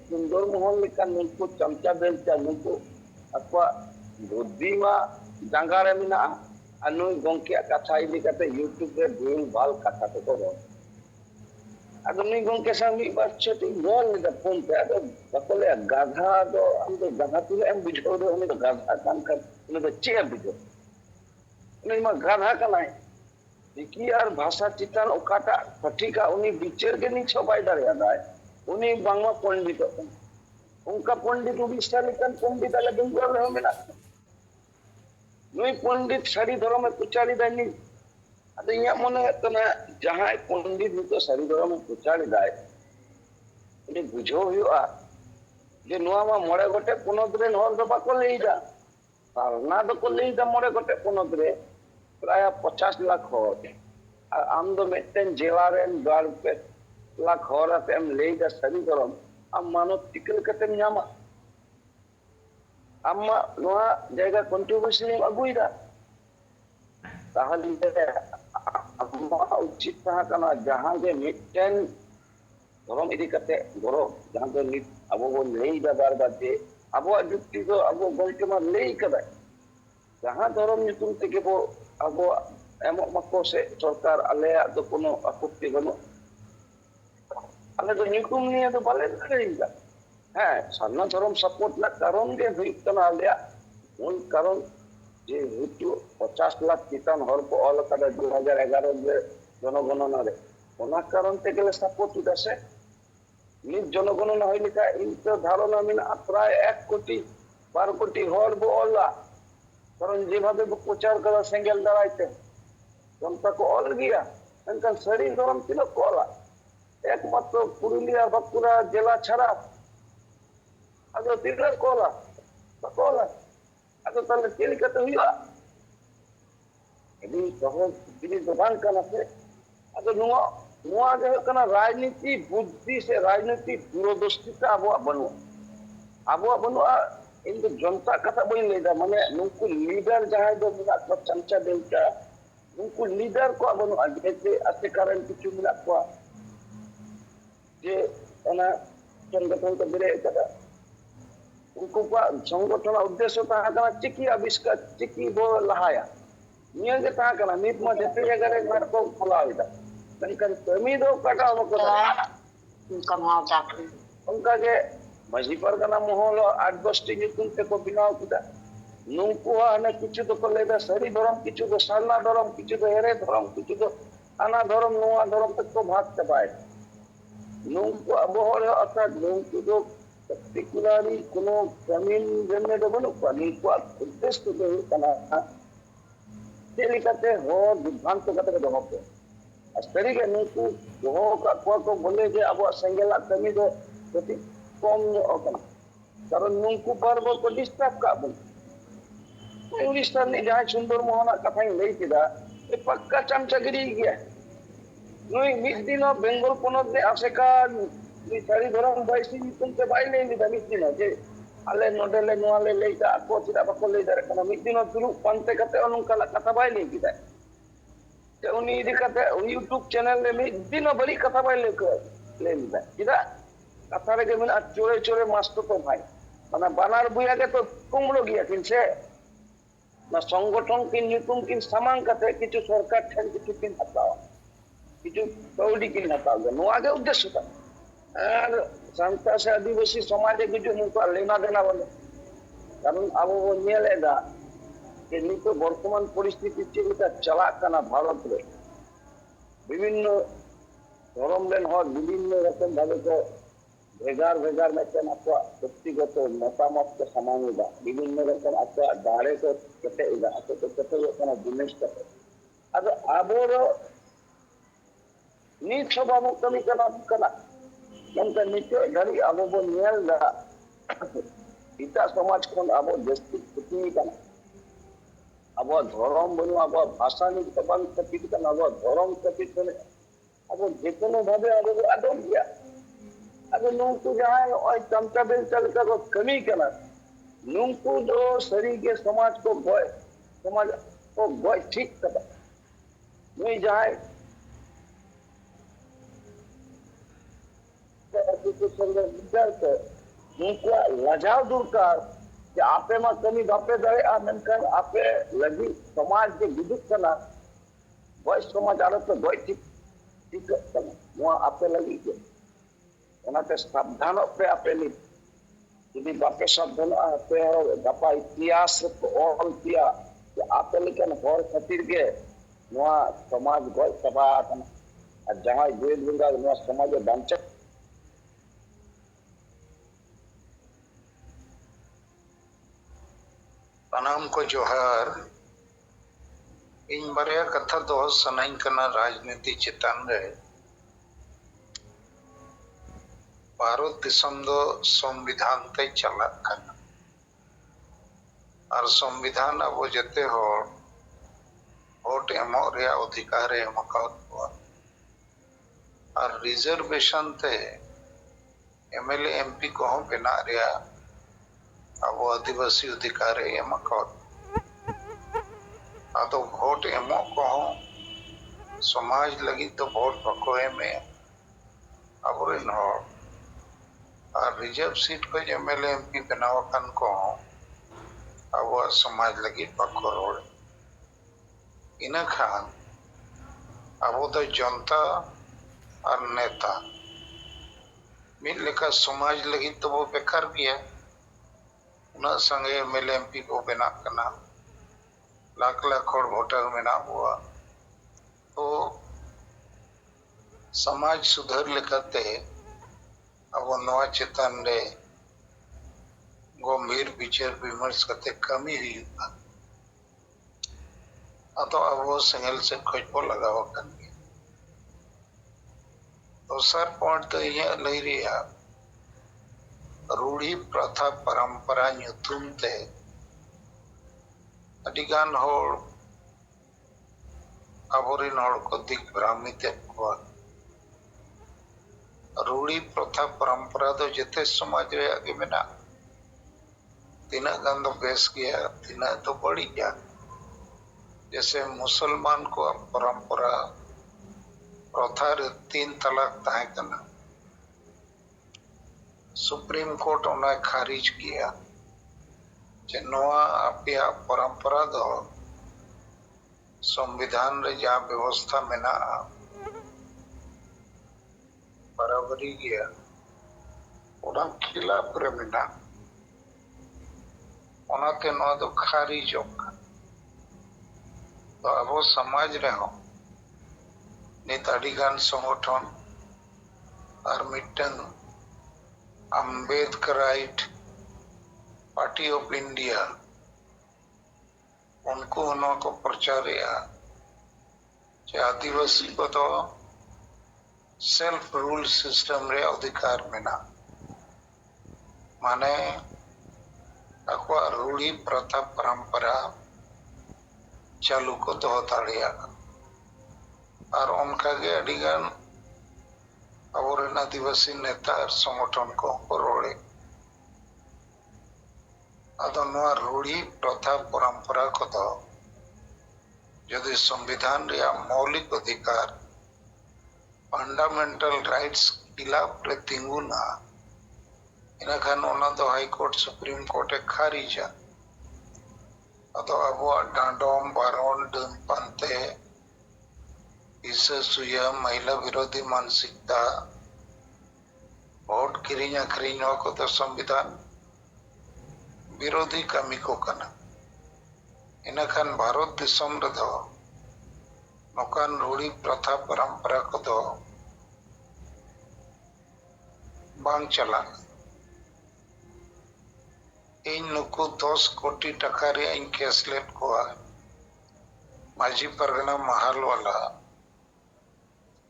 सुंदर मोहन लेका नुको चमचा बेलचा नुको अथवा बुद्धिमा जांगारे मिना anu gongke kata ini kata YouTube re भूल भाल kata तो ᱟᱫᱚ ᱱᱩᱭ ᱜᱚᱝᱠᱮ ᱥᱟᱶ ᱢᱤᱫ ᱵᱟᱨ ᱪᱷᱚᱴᱤᱧ ᱨᱚᱲ ᱞᱮᱫᱟ ᱯᱷᱳᱱ ᱛᱮ, ᱟᱫᱚ ᱵᱟᱠᱚ ᱞᱟᱹᱭᱟ ᱜᱟᱫᱷᱟ ᱫᱚ ᱟᱢ ᱫᱚ ᱜᱟᱫᱷᱟ ᱛᱤᱱᱟᱹᱜ ᱮᱢ ᱵᱩᱡᱷᱟᱹᱣ ᱫᱟ, ᱩᱱᱤ ᱫᱚ ᱜᱟᱫᱷᱟ ᱠᱟᱱ ᱠᱷᱟᱱ ᱩᱱᱤ ᱫᱚ ᱪᱮᱫ ᱮ ᱵᱩᱡᱷᱟᱹᱣ, ᱩᱱᱤ ᱢᱟ ᱜᱟᱫᱷᱟ ᱠᱟᱱᱟᱭ। ᱪᱤᱠᱤ ᱟᱨ ᱵᱷᱟষᱟ ᱪᱮᱛᱟᱱ ᱚᱠᱟᱴᱟᱜ ᱥᱚᱴᱷᱤᱠᱟ ᱩᱱᱤ ᱵᱤᱪᱟᱹᱨ ᱜᱮ ᱱᱤᱛ ᱦᱚᱸ ᱵᱟᱭ ᱫᱟᱲᱮᱭᱟᱫᱟᱭ, ᱩᱱᱤ ᱵᱟᱝᱢᱟ ᱯᱚᱱᱰᱤᱛᱚᱜ ᱠᱟᱱᱟ। ᱚᱱᱠᱟ ᱯᱚᱱᱰᱤᱛ ᱩᱲᱤᱥᱥᱟ ᱞᱮᱠᱟᱱ ᱯᱚᱱᱰᱤᱛ ᱟᱞᱮ ᱵᱮᱝᱜᱚᱞ ᱨᱮᱦᱚᱸ ᱢᱮᱱᱟᱜ ᱠᱚᱣᱟ। ᱱᱩᱭ ᱯᱚᱱᱰᱤᱛ ᱥᱟᱹᱨᱤ ᱫᱷᱚᱨᱚᱢᱮ ᱯᱨᱚᱪᱟᱨᱮᱫᱟᱭ ᱱᱤᱛ। ᱟᱫᱚ ᱤᱧᱟᱹᱜ ᱢᱚᱱᱮ ᱦᱩᱭᱩᱜ ᱠᱟᱱᱟ ᱡᱟᱦᱟᱸᱭ ᱯᱚᱱᱰᱤᱛ ᱱᱤᱛᱚᱜ ᱥᱟᱹᱨᱤ ᱫᱷᱚᱨᱚᱢᱮ ᱯᱨᱚᱪᱟᱨᱮᱫᱟᱭ, ᱩᱱᱤ ᱵᱩᱡᱷᱟᱹᱣ ᱦᱩᱭᱩᱜᱼᱟ ᱡᱮ ᱱᱚᱣᱟ ᱢᱟ 9 ᱜᱚᱴᱮᱡ ᱯᱚᱱᱚᱛ ᱨᱮᱱ ᱦᱚᱲ ᱫᱚ ᱵᱟᱠᱚ ᱞᱟᱹᱭᱫᱟ, ᱥᱟᱨᱱᱟ ᱫᱚᱠᱚ ᱞᱟᱹᱭᱫᱟ 9 ᱜᱚᱴᱮᱡ ᱯᱚᱱᱚᱛ ᱨᱮ ᱯᱨᱟᱭ 50 ᱞᱟᱠᱷ ᱦᱚᱲ, আর আম তো মিটটেন জেলারেন 2-2 লাখ হর আতে এম লেইদা সারি ধরম আম মানব টিকল কাতেম ᱧᱟᱢᱟ, আম্মা নোয়া জায়গা কন্ট্রিবিউশন এম আগুইদা, তাহলে আম্মা উচিত তাহা কানা জাহাঁ যে মিটটেন ধরম ইদি কাতে ধরো জাহাঁ যে নিত আবো বন লেইদা বারবার যে আবো যুক্তি তো আবো গলকে মা লেই কাদায়, জাহাঁ ধরম নিতুম থেকে বো আবো এমন মতো সে সরকার আলেয়াগ ᱫᱚ কোনো আপত্তি বানুᱜ, আলে তো নিকুম নিয়ে তো বালে লড়াইদা। হ্যাঁ, সারনা ধরম সাপোর্ট না কারণ গে হুᱭᱩᱜ ᱠᱟᱱᱟ ᱟᱞᱮᱭᱟᱜ মূল কারণ যে যেহেতু 50 লাখ চিতান হর কো অল কাদা 2011 রে জনগণনা রে, ওনা কারণ থেকে সাপোর্ট দিছে। নিজ জনগণনা হইলে কা ইনতো ধারণা মেনা প্রায় 1 কোটি 12 কোটি হর বো অলা, কারণ যেভাবে প্রচার করা সেঙ্গেল দাঁড়াইতে জনতা को ऑल गया, এনকান সারি ধরম তিলক কলা একমাত্র পুরুলিয়া বাঁকুড়া জেলা ছাড়া আদো তিলক কলা কলা, আদো তাহলে চে লেকাতে হুᱭᱩᱜᱼᱟ, এদিন তখন তিনি দোকান কানা সে আদো নোয়া নোয়া যে হুᱭᱩᱜ ᱠᱟᱱᱟ রাজনীতি বুদ্ধি সে রাজনীতি দূরদর্শিতা আবহাওয়া বানুᱜᱼᱟ। কিন্তু জনতা কথা বই লেদা মানে নুকু লিডার যাহাই দো মেনা কো চামচা বেলটা ᱩᱱᱠᱩ ᱞᱤᱰᱟᱨ ᱠᱚᱣᱟᱜ ᱵᱟᱹᱱᱩᱜᱼᱟ, ᱡᱮ ᱟᱥᱮ ᱠᱟᱨᱮᱱ ᱠᱤᱪᱷᱩ ᱢᱮᱱᱟᱜ ᱠᱚᱣᱟ ᱡᱮ ᱚᱱᱟ সংগঠন ᱠᱚ ᱵᱮᱨᱮᱫ ᱟᱠᱟᱫᱟ, ᱩᱱᱠᱩ ᱠᱚᱣᱟᱜ সংগঠনের উদ্দেশ্য তাহা কানা চিকি আবিষ্কার, চিকি বো লাহায়া, নিয়ে গে তাহা কানা নিত মা যেতে জায়গা রে ঘাট কো খোলাও ᱮᱫᱟ, ᱢᱮᱱᱠᱷᱟᱱ ᱠᱟᱹᱢᱤ ᱫᱚ ᱚᱠᱟᱴᱟᱜ ᱵᱟᱠᱚ ᱫᱟᱲᱮᱭᱟᱜᱼᱟ। ᱚᱱᱠᱟ ᱜᱮ ᱢᱟᱹᱡᱷᱤ ᱯᱟᱨᱜᱟᱱᱟ ᱢᱚᱦᱚᱞ 8-10ᱴᱤ ᱧᱩᱛᱩᱢ ᱛᱮᱠᱚ ᱵᱮᱱᱟᱣ ᱠᱮᱫᱟ। ᱱᱩᱝᱠᱩ ᱦᱟᱱᱮ ᱠᱤᱪᱷᱩ ᱫᱚᱠᱚ ᱞᱟᱹᱭᱫᱟ ᱥᱟᱹᱨᱤ ᱫᱷᱚᱨᱚᱢ, ᱠᱤᱪᱷᱩ ᱫᱚ ᱥᱟᱨᱱᱟ ᱫᱷᱚᱨᱚᱢ, ᱠᱤᱪᱷᱩ ᱫᱚ ᱮᱲᱮ ᱫᱷᱚᱨᱚᱢ, ᱠᱤᱪᱷᱩ ᱫᱚ ᱟᱱᱟ ᱫᱷᱚᱨᱚᱢ ᱱᱚᱣᱟ ᱫᱷᱚᱨᱚᱢ ᱛᱮᱠᱚ ᱵᱷᱟᱜᱽ ᱪᱟᱵᱟᱭᱮᱫᱟ। ᱱᱩᱝᱠᱩ ᱟᱵᱚ ᱦᱚᱲ অর্থাৎ নুংকু ᱫᱚ পার্টিকুলারলি কোনো কামিন জন্য ᱫᱚ ᱵᱟᱹᱱᱩᱜ ᱠᱚᱣᱟ, ᱱᱩᱠᱩᱣᱟᱜ উদ্দেশ্য ᱫᱚ ᱦᱩᱭᱩᱜ ᱠᱟᱱᱟ ᱪᱮᱫ ᱞᱮᱠᱟᱛᱮ ᱦᱚᱲ বিভ্রান্ত ᱠᱟᱛᱮ ᱠᱚ ᱫᱚᱦᱚ ᱠᱚᱣᱟ। আর সারিগে নুকু দᱚᱦᱚ ᱟᱠᱟᱫ ᱠᱚᱣᱟ ᱠᱚ বলে যে আবহাওয়া সেঙ্গেলাᱜ ᱠᱟᱹᱢᱤ ᱫᱚ ᱠᱟᱹᱴᱤᱡ কম ᱧᱚᱜ ᱟᱠᱟᱱᱟ, কারণ নুকু ᱵᱟᱨᱵᱟᱨ ᱠᱚ ᱰᱤᱥᱴᱟর্ᱵ ᱠᱟᱜ ᱵᱚᱱᱟ। উড়িষ্যা ᱨᱤᱱᱤᱡ ᱡᱟᱦᱟᱸᱭ ᱥᱩᱱᱫᱚᱨ ᱢᱳᱦᱚᱱᱟᱜ ᱠᱟᱛᱷᱟᱧ ᱞᱟᱹᱭ ᱠᱮᱫᱟ, ᱯᱟক্কা চামচাগিরি ᱜᱮᱭᱟ। ᱱᱩᱭ ᱢᱤᱫ ᱫᱤᱱ ᱦᱚᱸ ᱵᱮᱝᱜᱚᱞ ᱯᱚᱱᱚᱛ ᱨᱮ ᱟᱥᱮᱠᱟ ᱥᱟᱹᱨᱤ ᱫᱷᱚᱨᱚᱢ ᱵᱟᱭᱥᱤ ᱧᱩᱛᱩᱢ ᱛᱮ ᱵᱟᱭ ᱞᱟᱹᱭ ᱞᱮᱫᱟ ᱢᱤᱫ ᱫᱤᱱ ᱦᱚᱸ, ᱡᱮ ᱟᱞᱮ ᱱᱚᱰᱮ ᱞᱮ ᱱᱚᱣᱟ ᱞᱮ ᱞᱟᱹᱭ ᱠᱟᱜ ᱠᱚ ᱪᱮᱫᱟᱜ ᱵᱟᱠᱚ ᱞᱟᱹᱭ ᱫᱟᱲᱮᱭᱟᱜ ᱠᱟᱱᱟ, ᱢᱤᱫ ᱫᱤᱱ ᱦᱚᱸ ᱫᱩᱲᱩᱵ ᱯᱟᱱᱛᱮ ᱠᱟᱛᱮ ᱦᱚᱸ ᱱᱚᱝᱠᱟᱱᱟᱜ ᱠᱟᱛᱷᱟ ᱵᱟᱭ ᱞᱟᱹᱭ ᱠᱮᱫᱟ। ᱥᱮ ᱩᱱᱤ ᱤᱫᱤ ᱠᱟᱛᱮ ᱤᱭᱩᱴᱩᱵ চ্যানেল ᱨᱮ ᱢᱤᱫ ᱫᱤᱱ ᱦᱚᱸ ᱵᱟᱹᱲᱤᱡ ᱠᱟᱛᱷᱟ ᱵᱟᱭ ᱞᱟᱹᱭ ᱞᱮᱫᱟ। ᱪᱮᱫᱟᱜ? ᱠᱟᱛᱷᱟ ᱨᱮᱜᱮ ᱢᱮᱱᱟᱜᱼᱟ চোরে চোরে মাস্ত তো ভাই, মানে বানার বুয়া গে তো কুমড়ো গিয়া কিন সে না সংগঠন কিন nyutum কিন সামাং কাতে কিছু সরকার ঠেন কিছু কিন হাতাওয়া, কিছু কৌডি কিন হাতাও গে, নোয়া গে উদ্দেশ্য তা। আর সান্তাল সে আদিবাসী সমাজে কিছু নুকুᱣᱟᱜ লেনা দেনা বলে, কারণ আবো বো ᱧᱮᱞ ᱮᱫᱟ যে নিতো বর্তমান পরিস্থিতি চেদ লেকা চালাᱜ কানা ভারত রে, বিভিন্ন ধরম রেন হড় বিভিন্ন রকম ভাবে কো ভেগার ভেগার মেটেন আকᱚᱣᱟᱜ ব্যক্তিগত মতামত ᱠᱚ ᱥᱟᱢᱟᱝ ᱮᱫᱟ, বিভিন্ন রকম আᱠᱚᱣᱟᱜ দাঁড়ে ᱠᱚ ᱠᱮᱴᱮᱡ ᱮᱫᱟ, ᱟᱠᱚ ᱠᱚ ᱠᱮᱴᱮᱡᱚᱜ ᱠᱟᱱᱟ ᱡᱤᱱᱤᱥ ᱠᱟᱛᱮ। ᱟᱫᱚ ᱟᱵᱚ ᱫᱚ ᱱᱤᱛ ᱦᱚᱸ ᱵᱟᱵᱚ ᱠᱟᱹᱢᱤ ᱠᱟᱱᱟ ᱚᱱᱠᱟᱱᱟᱜ, ᱢᱮᱱᱠᱷᱟᱱ ᱱᱤᱛᱚᱜ ᱫᱷᱟᱹᱨᱤᱡ ᱟᱵᱚ ᱵᱚᱱ ᱧᱮᱞ ᱮᱫᱟ ᱮᱴᱟᱜ ᱥᱚᱢᱟᱡᱽ ᱠᱷᱚᱱ ᱟᱵᱚ ᱡᱟᱹᱥᱛᱤ ᱠᱷᱚᱛᱤ ᱠᱟᱱᱟ। ᱟᱵᱚᱣᱟᱜ ᱫᱷᱚᱨᱚᱢ ᱵᱟᱹᱱᱩᱜᱼᱟ, ᱟᱵᱚᱣᱟᱜ ᱵᱷᱟষᱟ ᱱᱤᱛ ᱵᱟᱝ ᱠᱷᱟᱹᱛᱤᱨ ᱠᱟᱱᱟ, ᱟᱵᱚᱣᱟᱜ ᱫᱷᱚᱨᱚᱢ ᱠᱷᱟᱹᱛᱤᱨ ᱠᱟᱱᱟ, ᱟᱵᱚ ᱡᱮᱠᱳᱱᱳ ᱵᱷᱟবে ᱟᱵᱚ ᱵᱚ ᱟᱫᱚᱜ ᱜᱮᱭᱟ। ᱟᱫᱚ ᱱᱩᱝᱠᱩ ᱡᱟᱦᱟᱸᱭ ᱱᱚᱜᱼᱚᱭ ᱪᱟᱢᱪᱟ ᱵᱮᱞᱪᱟ ᱞᱮᱠᱟ ᱠᱚ ᱠᱟᱹᱢᱤ ᱠᱟᱱᱟ, ᱱᱩᱝᱠᱩ ᱫᱚ ᱥᱟᱹᱨᱤᱜᱮ ᱥᱚᱢᱟᱡᱽ ᱠᱚ ᱜᱚᱡ ᱴᱷᱤᱠ ᱠᱟᱫᱟ। ᱱᱩᱭ ᱡᱟᱦᱟᱸᱭ লিডার ᱠᱚ ᱱᱩᱝᱠᱩᱣᱟᱜ ᱞᱟᱡᱟᱣ ᱫᱚᱨᱠᱟর যে আপে মা ᱠᱟᱹᱢᱤ ᱵᱟᱯᱮ ᱫᱟᱲᱮᱭᱟᱜᱼᱟ, ᱢᱮᱱᱠᱷᱟᱱ ᱟᱯᱮ ᱞᱟᱹᱜᱤᱫ ᱥᱚᱢᱟᱡᱽ ᱡᱮ ᱜᱩᱡᱩᱜ ᱠᱟᱱᱟ, ᱜᱚᱡ ᱥᱚᱢᱟᱡᱽ ᱟᱞᱚ ᱯᱮ ᱜᱚᱡ ᱴᱷᱤᱠᱚᱜ ᱠᱟᱱᱟ। ᱱᱚᱣᱟ ᱟᱯᱮ ᱞᱟᱹᱜᱤᱫ ᱜᱮ ᱚᱱᱟᱛᱮ ᱥᱟᱵᱫᱷᱟᱱᱚᱜ ᱯᱮ ᱟᱯᱮ ᱱᱤᱛ ᱡᱩᱫᱤ ᱵᱟᱯᱮ ᱥᱟᱵᱫᱷᱟᱱᱚᱜᱼᱟ ᱟᱯᱮ ᱜᱟᱯᱟ ᱤᱛᱤᱦᱟᱥ ᱨᱮᱠᱚ ᱚᱞ ᱯᱮᱭᱟ ᱡᱮ ᱟᱯᱮ ᱞᱮᱠᱟᱱ ᱦᱚᱲ ᱠᱷᱟᱹᱛᱤᱨ ᱜᱮ ᱱᱚᱣᱟ ᱥᱚᱢᱟᱡ ᱜᱚᱡ ᱪᱟᱵᱟ ᱟᱠᱟᱱᱟ ᱟᱨ ᱡᱟᱦᱟᱸᱭ ᱡᱮᱞ ᱵᱚᱸᱜᱟ ᱱᱚᱣᱟ ᱥᱚᱢᱟᱡ ᱮ ᱵᱟᱧᱪᱟᱣ सानाम को जोहार इन बारे कथा दो सनाइन कना राजनीति चेतान रे भारत दिसम दो संविधान ते चला कना और संविधान अब जते हो वोट एमो रे अधिकार एमकाव और रिजर्वेशन ते एमएलए एमपी को बेना रे अब आदिवासी अधिकार एमकाव आदो वोट एमो को समाज लगी तो वोट बको एमे अब और रिजर्व सीट को एमएलए एमपी बनाव कान को अब समाज लगी बको रोड इन खान अब तो जनता और नेता मिल लेका समाज लगी तो वो बेकार गया उना संगे एमएलए एमपी को बना करना लाख लाख और वोटर में ना हुआ तो समाज सुधर लेकाते अब नवा चेतन रे गंभीर विचार विमर्श करते कमी हुई अतो अब सेंगल से खोजबो लगाव कन दोसर पॉइंट तो ये लई रिया रूढ़ी प्रथा परंपरा ᱧᱩᱛᱩᱢ ते अडिगान होड़ अबोरिन होड़ को दिग्भ्रामित को रूढ़ी प्रथा परंपरा दो जते समाज रे आगे मेना तीना गान दो बेस गया तीना तो बड़ी गया जैसे मुसलमान को परंपरा प्रथा रे 3 तलाक ताहे कना सुप्रीम कोर्ट उन्हें खारिज किया जे नोआ आपिया परंपरा दो संविधान रे जहाँ व्यवस्था मेना बराबरी गया उना खिलाफ रे मेना उनाते नोआ दो खारिज होगा तो अब समाज रे हो नित अडिगान संगठन और mitten Ambedkarite party of India उनको उनको प्रचार आदिवासी को तो सेल्फ रूल सिस्टम रे अधिकार मेना माने अक्वा रूढ़ी प्रथा परंपरा चालू को तो दाड़िया और उनका गे अडिगान अब आदिवासी नेता संगठन को रोड़े अदो रूढ़ी प्रथा परंपरा को तो यदि संविधान रे मौलिक अधिकार फंडामेंटल राइट्स खिलाफ रे तिंगुना इना खान ओना तो हाई कोर्ट सुप्रीम कोर्ट ए खारिजा अदो अब डांडोम बारोन डन पंते सुया महिला विरोधी मानसिकता वोट किरिंग अखरिंग को तो संविधान विरोधी कमी को कना इन खान भारत दिसम रे दो नौकान रूढ़ी प्रथा परंपरा को दो बांग चला इन नुकु 10 कोटी टका रे इन कैशलेट को माजी परगना महल वाला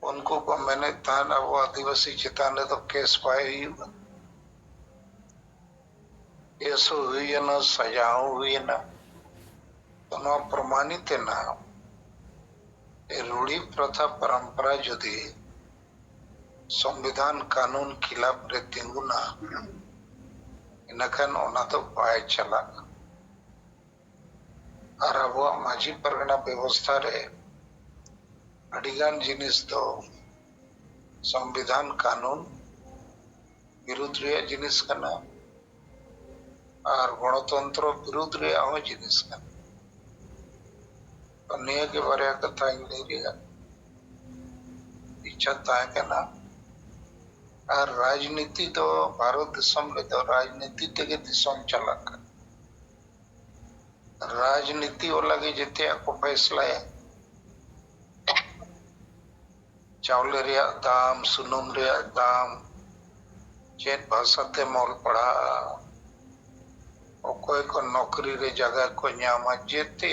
उनको को मैंने तान अब आदिवासी चितान तो केस पाए केस हुई है ना सजाओ हुई है ना तो ना प्रमाणित है ना रूढ़ी प्रथा परंपरा यदि संविधान कानून खिलाफ रे तिंगुना इनखान ओना तो पाए चला और अब माजी परगना व्यवस्था रे अडिगान जिनिस तो संविधान कानून विरुद्ध रे जिनिस कना और गणतंत्र विरुद्ध रे आहो जिनिस कना तो निया के बारे कथा इन ले रिया इच्छा ताहे कना और राजनीति तो भारत दिसम ले तो राजनीति तेगे दिसम चला कर राजनीति वाला के जिते को फैसला है चावल रिया दाम सुनुम रिया दाम चेत भाषा ते मोल पढ़ा ओकोय को नौकरी रे जगह को न्यामा जेते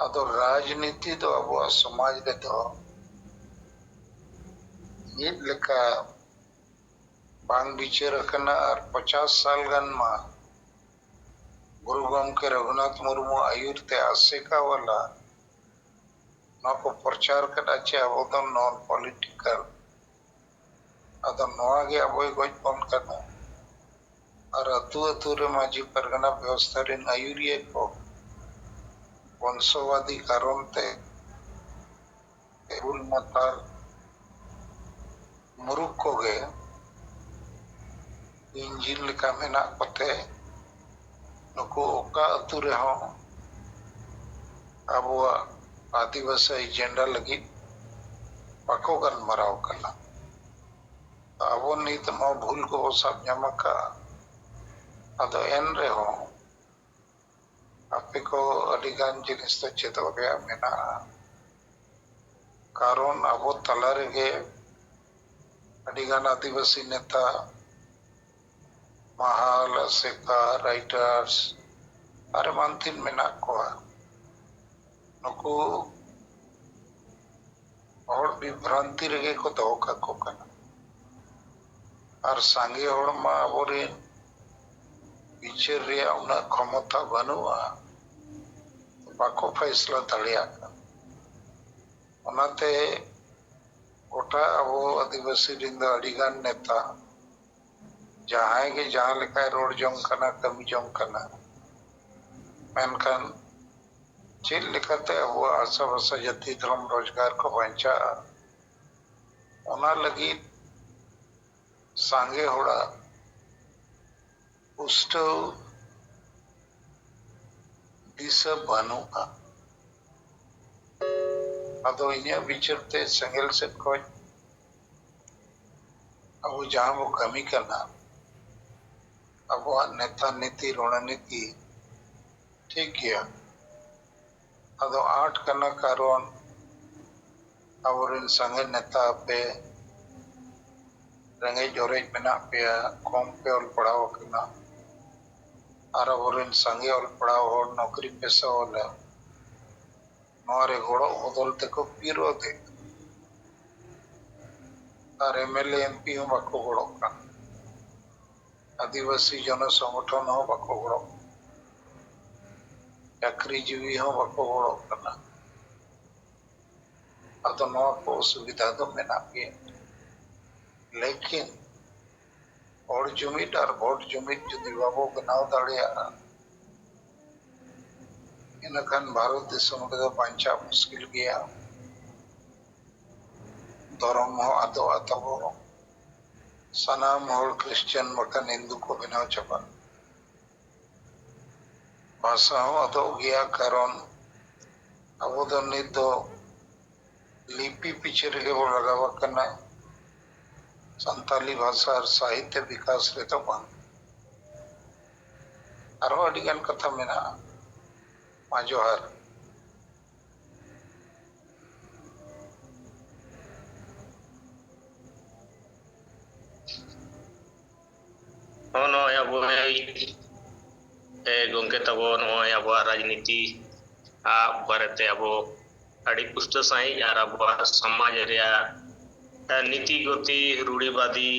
अदो राजनीति तो अब समाज रे तो नीट लेका बांग बिचार करना और 50 साल गन मा गुरु गमके रघुनाथ मुर्मू आयुर ते आसेका वाला नको प्रचार कदा चे अब तो नॉन पॉलिटिकल अदो नोआ गे अबोय गोज पन करना और अतु अतु रे माजी परगना व्यवस्था रे आयुरिये को वंशवादी कारण ते उल मतार मुरुक को गे इंजिन लिका मेना पते नुको ओका अतु रे हो अब आदिवासी एजेंडा लगी पाको गन मराव करना अब नीत नो भूल को सब जमका अदो एन रे हो आपे को अडिगान जिनिस तो चेतो गया मेना कारण अब तला रे गे अडिगान आदिवासी नेता महाल सेका राइटर्स अरे मानथिन मेना को नुकु और विभ्रांति रेगे को दो का को कना और सांगे होड़ मा बोरे विचार रे उना क्षमता बनुआ बाको फैसला दड़िया ओनाते गोटा अब आदिवासी रिंदा अडिगान नेता जहां के जहां लेका रोड जोंग कना कमी जोंग कना मेनखान चेल लेकाते अब आशा भाषा जाति धर्म रोजगार को बंचा ओना लगी सांगे होड़ा पुष्टो दिशा बनुआ अदो इन्या विचरते संगल से कोई अब जहां वो कमी करना अब नेता नीति रणनीति ठीक किया अदो 8 कना कारण अब संगे नेता पे रंगे जोरे मेना पे कम पे और पढ़ाओ करना और अब संगे और पढ़ाओ और नौकरी पेशा वाला नोरे गोड़ो बदल तक विरोधे और एमएलए एमपी हो बाको गोड़ो का आदिवासी जन संगठन हो बाको गोड़ो चाकरीजीवी हो बाको गोड़ो करना अतो नवा को सुविधा तो मेना पे लेकिन और जुमिट और वोट जुमिट जुदी बाबो बनाव दाड़िया इनखान भारत दिसम रे बांचा मुश्किल गया धर्म हो आदो आतबो सनाम होल क्रिश्चियन मकान हिंदू को बनाव चबा भाषा हो आदो गया कारण अब तो नित दो लिपि पीछे रे वो लगावा करना संताली भाषा और साहित्य विकास रे तो बन आरो अडिगान कथा मेना माजोहर नो अब गोंके तबो नो अब राजनीति बारेते अब अड़ी पुष्ट साई और अब समाज रे नीति गति रूढ़िवादी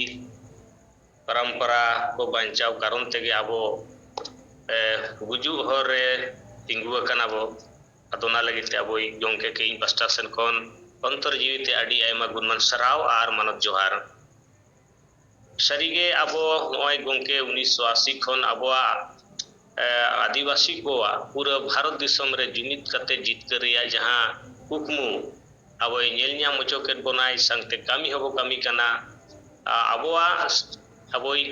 परंपरा को बचाव कारण तेगे अब गुजु हर रे तिंगु कना बो अदोना लगिते अब गोंके के इन पास्टा सेन कोन अंतर जीविते अड़ी आयमा गुणमान सराव और मानव जोहार सरीगे अब नय गोंके 1980 खन अब आदिवासी को पूरा भारत दिसम रे जुमित कते जितकर रिया जहां कुकमु अब नेलन्या मुचोकेट बनाई संगते कमी हबो कमी कना अब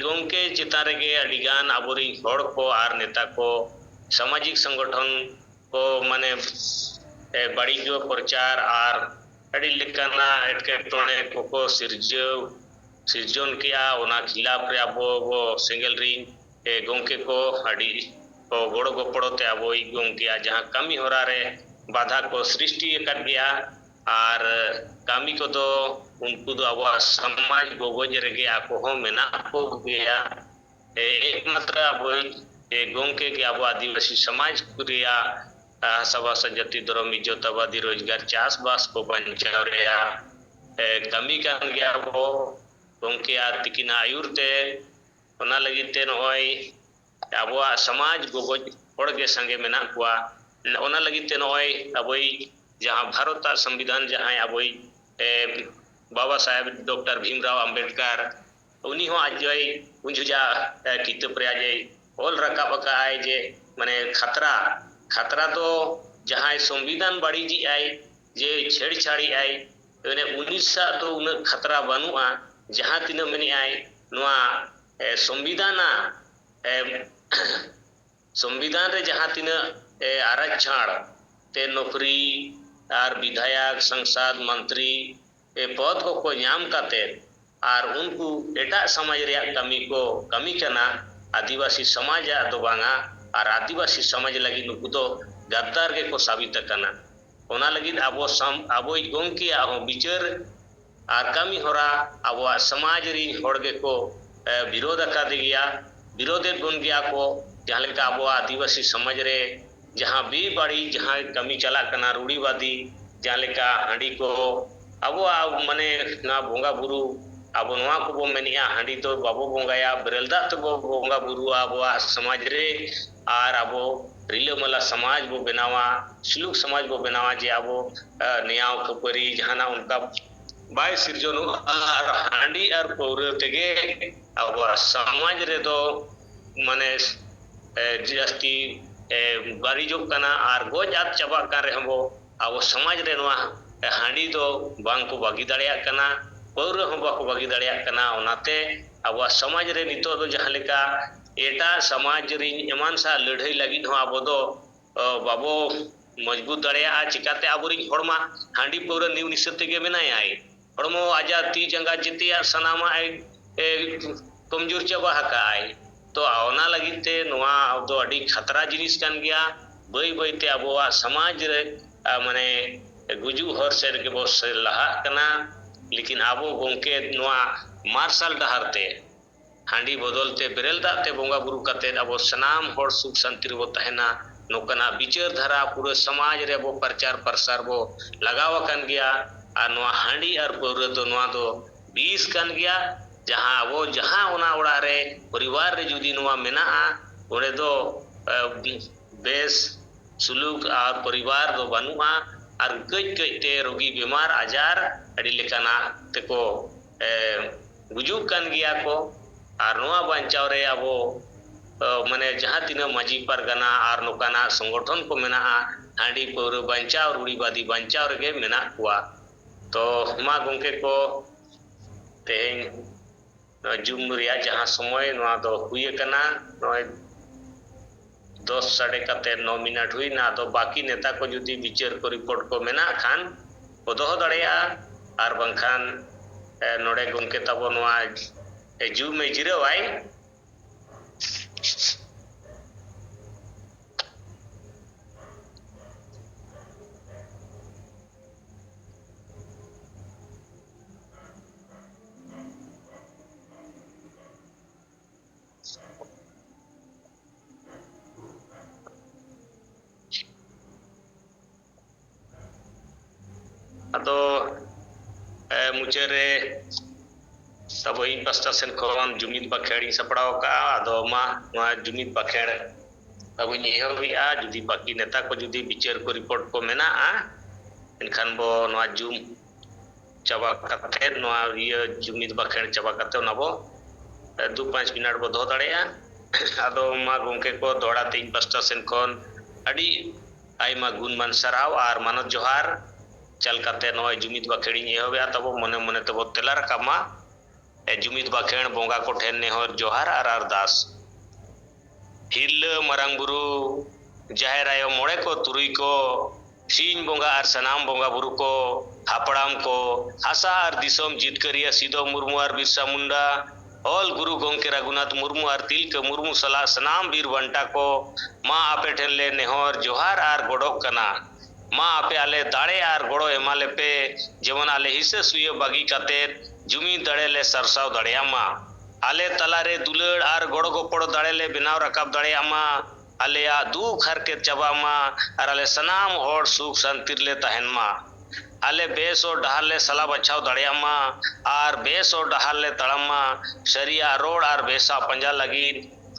गोंके चिता रेगे अडिगान अबोरी हड़ को और नेता को सामाजिक संगठन को माने ᱵᱟᱹᱲᱤᱡ ᱯᱨᱚᱪᱟᱨ ᱟᱨ ᱟᱹᱰᱤ ᱞᱮᱠᱟᱱᱟᱜ ᱮᱴᱠᱮᱴᱚᱬᱮ ᱠᱚᱠᱚ ᱥᱤᱨᱡᱚᱱ ᱠᱮᱜᱼᱟ, ᱚᱱᱟ ᱠᱷᱤᱞᱟᱯ ᱨᱮ ᱟᱵᱚ ᱥᱮᱸᱜᱮᱞ ᱨᱤᱧ ᱜᱚᱢᱠᱮ ᱠᱚ ᱟᱹᱰᱤ ᱜᱚᱲᱚ ᱜᱚᱯᱚᱲᱚ ᱛᱮ ᱟᱵᱚᱭᱤᱡ ᱜᱚᱢᱠᱮᱭᱟᱜ ᱡᱟᱦᱟᱸ ᱠᱟᱹᱢᱤ ᱦᱚᱨᱟ ᱨᱮ ᱵᱟᱫᱷᱟ ᱠᱚ ᱥᱨᱤᱥᱴᱤ ᱟᱠᱟᱫ ᱜᱮᱭᱟ, ᱟᱨ ᱠᱟᱹᱢᱤ ᱠᱚᱫᱚ ᱩᱱᱠᱩ ᱫᱚ ᱟᱵᱚᱣᱟᱜ ᱥᱚᱢᱟᱡᱽ ᱵᱚᱜᱚᱡ ᱨᱮᱜᱮ ᱟᱠᱚ ᱦᱚᱸ ᱢᱮᱱᱟᱜ ᱠᱚ ᱜᱮᱭᱟ। एकमात्र আবহাওয়া গমকে কে আবো আদিবাসী সমাজ রিয়া হাসাবাসা জাতি ধর্ম ইজ্জতাবাদী রোজগার চাষবাস কো বাঞ্চাও রেয়া কামি কান গিয়া আবো গমকে আর তিকিনা আয়ুরতে ওনা লাগিতে নয় আবহাওয়া সমাজ গগজ হড়গে সঙ্গে মেনা কুয়া ওনা লাগিতে নয় আবই যাহা ভারত সংবিধান যাহা আবই बाबा साहेब डॉक्टर भीमराव अंबेडकर उन्हीं हो आज जो उंजुजा किताब रे आज ऑल रकाब का है जे माने खतरा तो जहां संविधान बाड़ी जी आई जे छेड़छाड़ी आई ने 19 तो उन खतरा बनुआ जहां तीन मनी आई नुआ संविधान रे जहां तीन आरक्षण ते नौकरी और विधायक संसद मंत्री पद को नाम काते और उनको एटा समाज रे कमी को कमी कना आदिवासी समाज दो बांगा और आदिवासी समाज लगी नुकु दो गद्दार के को साबित कना ओना लगी आबो गोमकी आहो विचार और कमी होरा आबो समाज री होड़गे को विरोध का दिया विरोधे गुण गया को जहां लेका आबो आदिवासी समाज रे जहां भी बड़ी जहां कमी चला कना रूढ़ीवादी जहां लेका हांडी को आबो माने ना बोंगा बुरु आबो नवा को बो मेनिया हांडी तो बाबो बोंगाया बेरलदा तो बो बोंगा बुरु आबो समाज रे आर आबो रिलमला समाज बो बनावा सुलूक समाज बो बनावा जे आबो नियाव खपरी जहाना उनका बाय सिरजनो आर हांडी आर पौरे तेगे आबो समाज रे दो माने जस्ती बारी जो कना आर गोज आत चबा कर रे हमबो आबो समाज रे नवा हांडी दो बांग को बागी दाड़िया कना पौरे हम बाको बागी दाड़िया कना ओनाते आबो समाज रे नितो दो जहां लेका एटा समाज रे एमान सा लड़ाई लगी हो आबो दो बाबो मजबूत दाड़िया चिकाते आबोरी हड़मा हांडी पौरे निउ निसते के मेनाय आय हड़मो आजा ती जंगा जितिया सनामा आय कमजोर चबा हका आय तो ओना लगिते नोआ दो अडी खतरा जिनिस कान गया बई बईते आबो समाज रे माने गुजू हर से के बस लहा कना लेकिन आबो गोंके नोआ मार्शल डहारते हांडी बदलते बेरेल दाते बोंगा बुरु कते आबो सनाम हर सुख शांति रे बो तहना नोकना विचार धारा पूरे समाज रे बो प्रचार प्रसार बो लगाव कान गया आ नोआ हांडी और पौरे तो नोआ दो 20 कान गया जहां वो जहां ओना ओड़ा रे परिवार रे जुदी नोआ मेना ओरे दो बेस सुलूक और परिवार दो बनुआ और गजते रोगी बीमार आजार अड़ी लेकाना तेको गुजुक कान गया को और नोआ बांचाव रे आबो माने जहां तीना माजी परगना और नोकाना संगठन को मेना हांडी पौर बांचाव रूढ़ीवादी बांचाव रे मेना कुआ तो मा गोंके को तेन जुम रिया जहां समय नोआ दो हुए कना 10 साढ़े 9 मिनट हुई ना तो बाकी नेता को जुदी विचार को रिपोर्ट को मेना खान को दो दड़िया और बंखान नोड़े गोंके तबो नोआ जू में जिरो आई अदो मुचेरे तब इन पास्टा सेन खन जुमित बाखेड़ी सपड़ाव का अदो मा जुमित बाखेड़ अब नेहबिया जुदी बाकी नेता को जुदी विचार को रिपोर्ट को मेना इनखान बो नवा जुम चाबा कते नवा ये जुमित बाखेड़ चाबा कते नबो 2-5 मिनट बो दो दड़ेया अदो मा गोंके को दोड़ा 3 पास्टा सेन खन अडी आइमा गुणमान सराव और मानव जोहार चल करते नवा जुमित बाखेड़ी नेहबिया तब मने मने तब तेला रकामा जुमित बाखेड़ बोंगा को ठेन नेहर जोहार और अरदास हिल मरांग बुरु जाहेर आयो मोड़े को तुरुई को सिंह बोंगा और सनाम बोंगा बुरु को हापड़ाम को हासा और दिसोम जितकरिया सिदो मुर्मू और बिरसा मुंडा ऑल गुरु गोंके रघुनाथ मुर्मू और तिलका मुर्मू सला सनाम बीर बंटा को माँ आपे ठेले नेहर जोहार और गोडोक कना माँ आपे आले दाड़े और गोड़ो एमाले पे जेमन आले हिस्से सुयो बागी कातेर जुमी दड़े ले सरसाव दड़िया माँ आले तलारे दुलड़ और गोड़ो गोपड़ो दड़े ले बिनाव रकाब दड़िया माँ आलेया दुख हरके चबा माँ और आले सनाम होड़ सुख शांतिर ले तहन माँ आले बेस और डहार ले सला बचाव दड़िया माँ और बेस और डहार ले तड़म माँ शरिया रोड और बेसा पंजा लगी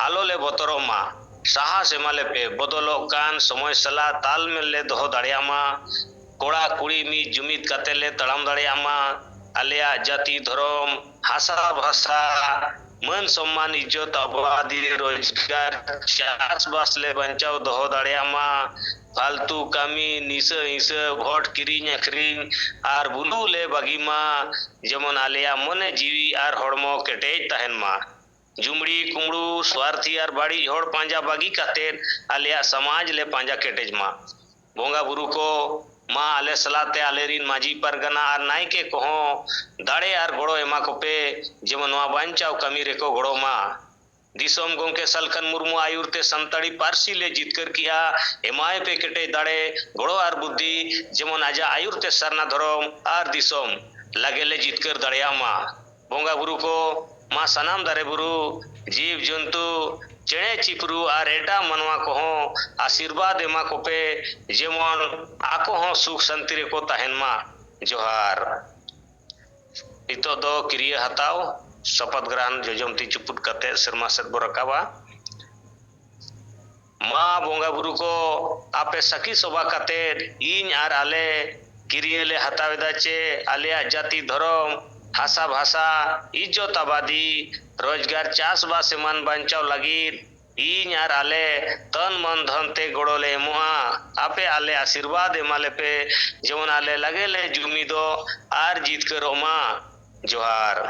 आलो ले बोतरो माँ साहस एमाले पे बदलो कान समय सला ताल में ले दोहो दड़िया माँ कोड़ा कुड़ी मी जुमित कते ले तड़म दड़िया माँ आलेया जाति धर्म हासा भाषा मन सम्मान इज्जत आबादी रोजगार चासबास ले बंचाव दोहो दड़िया माँ फालतू कामी निस इस भोट किरिंग अखरिंग और बुलू ले बागी माँ जेमन आलेया मने जीवी और हड़मो केटेज तहन माँ जुमड़ी कुमड़ू स्वार्थी और बाड़ी होड़ पांजा बागी कातेर आलेया समाज ले पांजा केटेज माँ बोंगा बुरु को माँ आले सलाते आले रिन माजी परगना और नायके कोहो दाड़े और गोड़ो एमा को पे जेमन वा बांचाव कमी रेको गोड़ो माँ दिसोम गोंके सलखन मुर्मू आयुरते संताड़ी पारसी ले जितकर किया एमाए पे केटे दाड़े गोड़ो और बुद्धि जेमन आजा आयुरते सरना धरम और दिसोम लगे ले जितकर दड़िया माँ बोंगा बुरु को माँ सनाम दारे बुरु जीव जंतु चेणे चिपरू और एटा मनवा को हो आशीर्वाद एमा को पे जेमन आको हो सुख शांति को तहन माँ जोहार इतो दो क्रिया हताओ शपथ ग्रहण जोजमती चुपुट कते शर्मा सेद बोरकाबा माँ बोंगा बुरु को आपे सखी सभा कते इन आर आले किरिये ले हतावेदा चे आलिया जाति धर्म हासा भाषा इज्जत आबादी रोजगार चासबास मन बंचाव लगी इन आर आले तन मन धन ते गोड़ो ले मुआ आपे आले आशीर्वाद एमाले पे जेमन आले लगे ले जुमी दो आर जीत करो माँ जोहार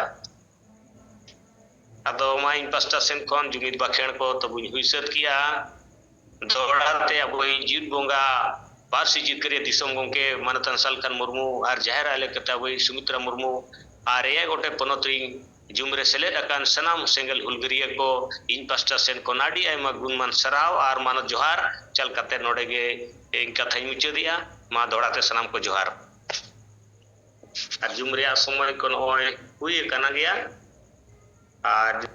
अदो माँ इन पास्टा सेन कौन जुमित बाखेण को तो बुझ हुईसत किया दौड़ाते अब वही जीत बोंगा पारसी जीत करे दिसम गोंके मनतन सलखन मुर्मू और जहर आले कता वही सुमित्रा मुर्मू और ये गोटे पनोत्री जुमरे सेलेद अकान सनाम सेंगल हुलगरिया को इन पास्टा सेन को नाडी आयमा गुणमान सराव और मानव जोहार चल कते नोडेगे इन कथा मुचाद दिया माँ दौड़ाते सनाम को जोहार और जुमरे समय को नय हुई कना गया आज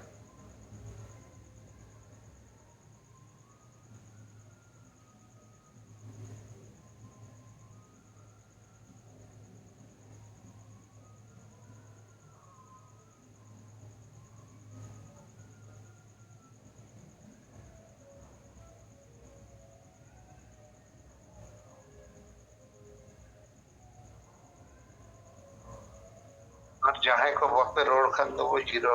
और जहाँ को बापे रोड खान दो वो जीरो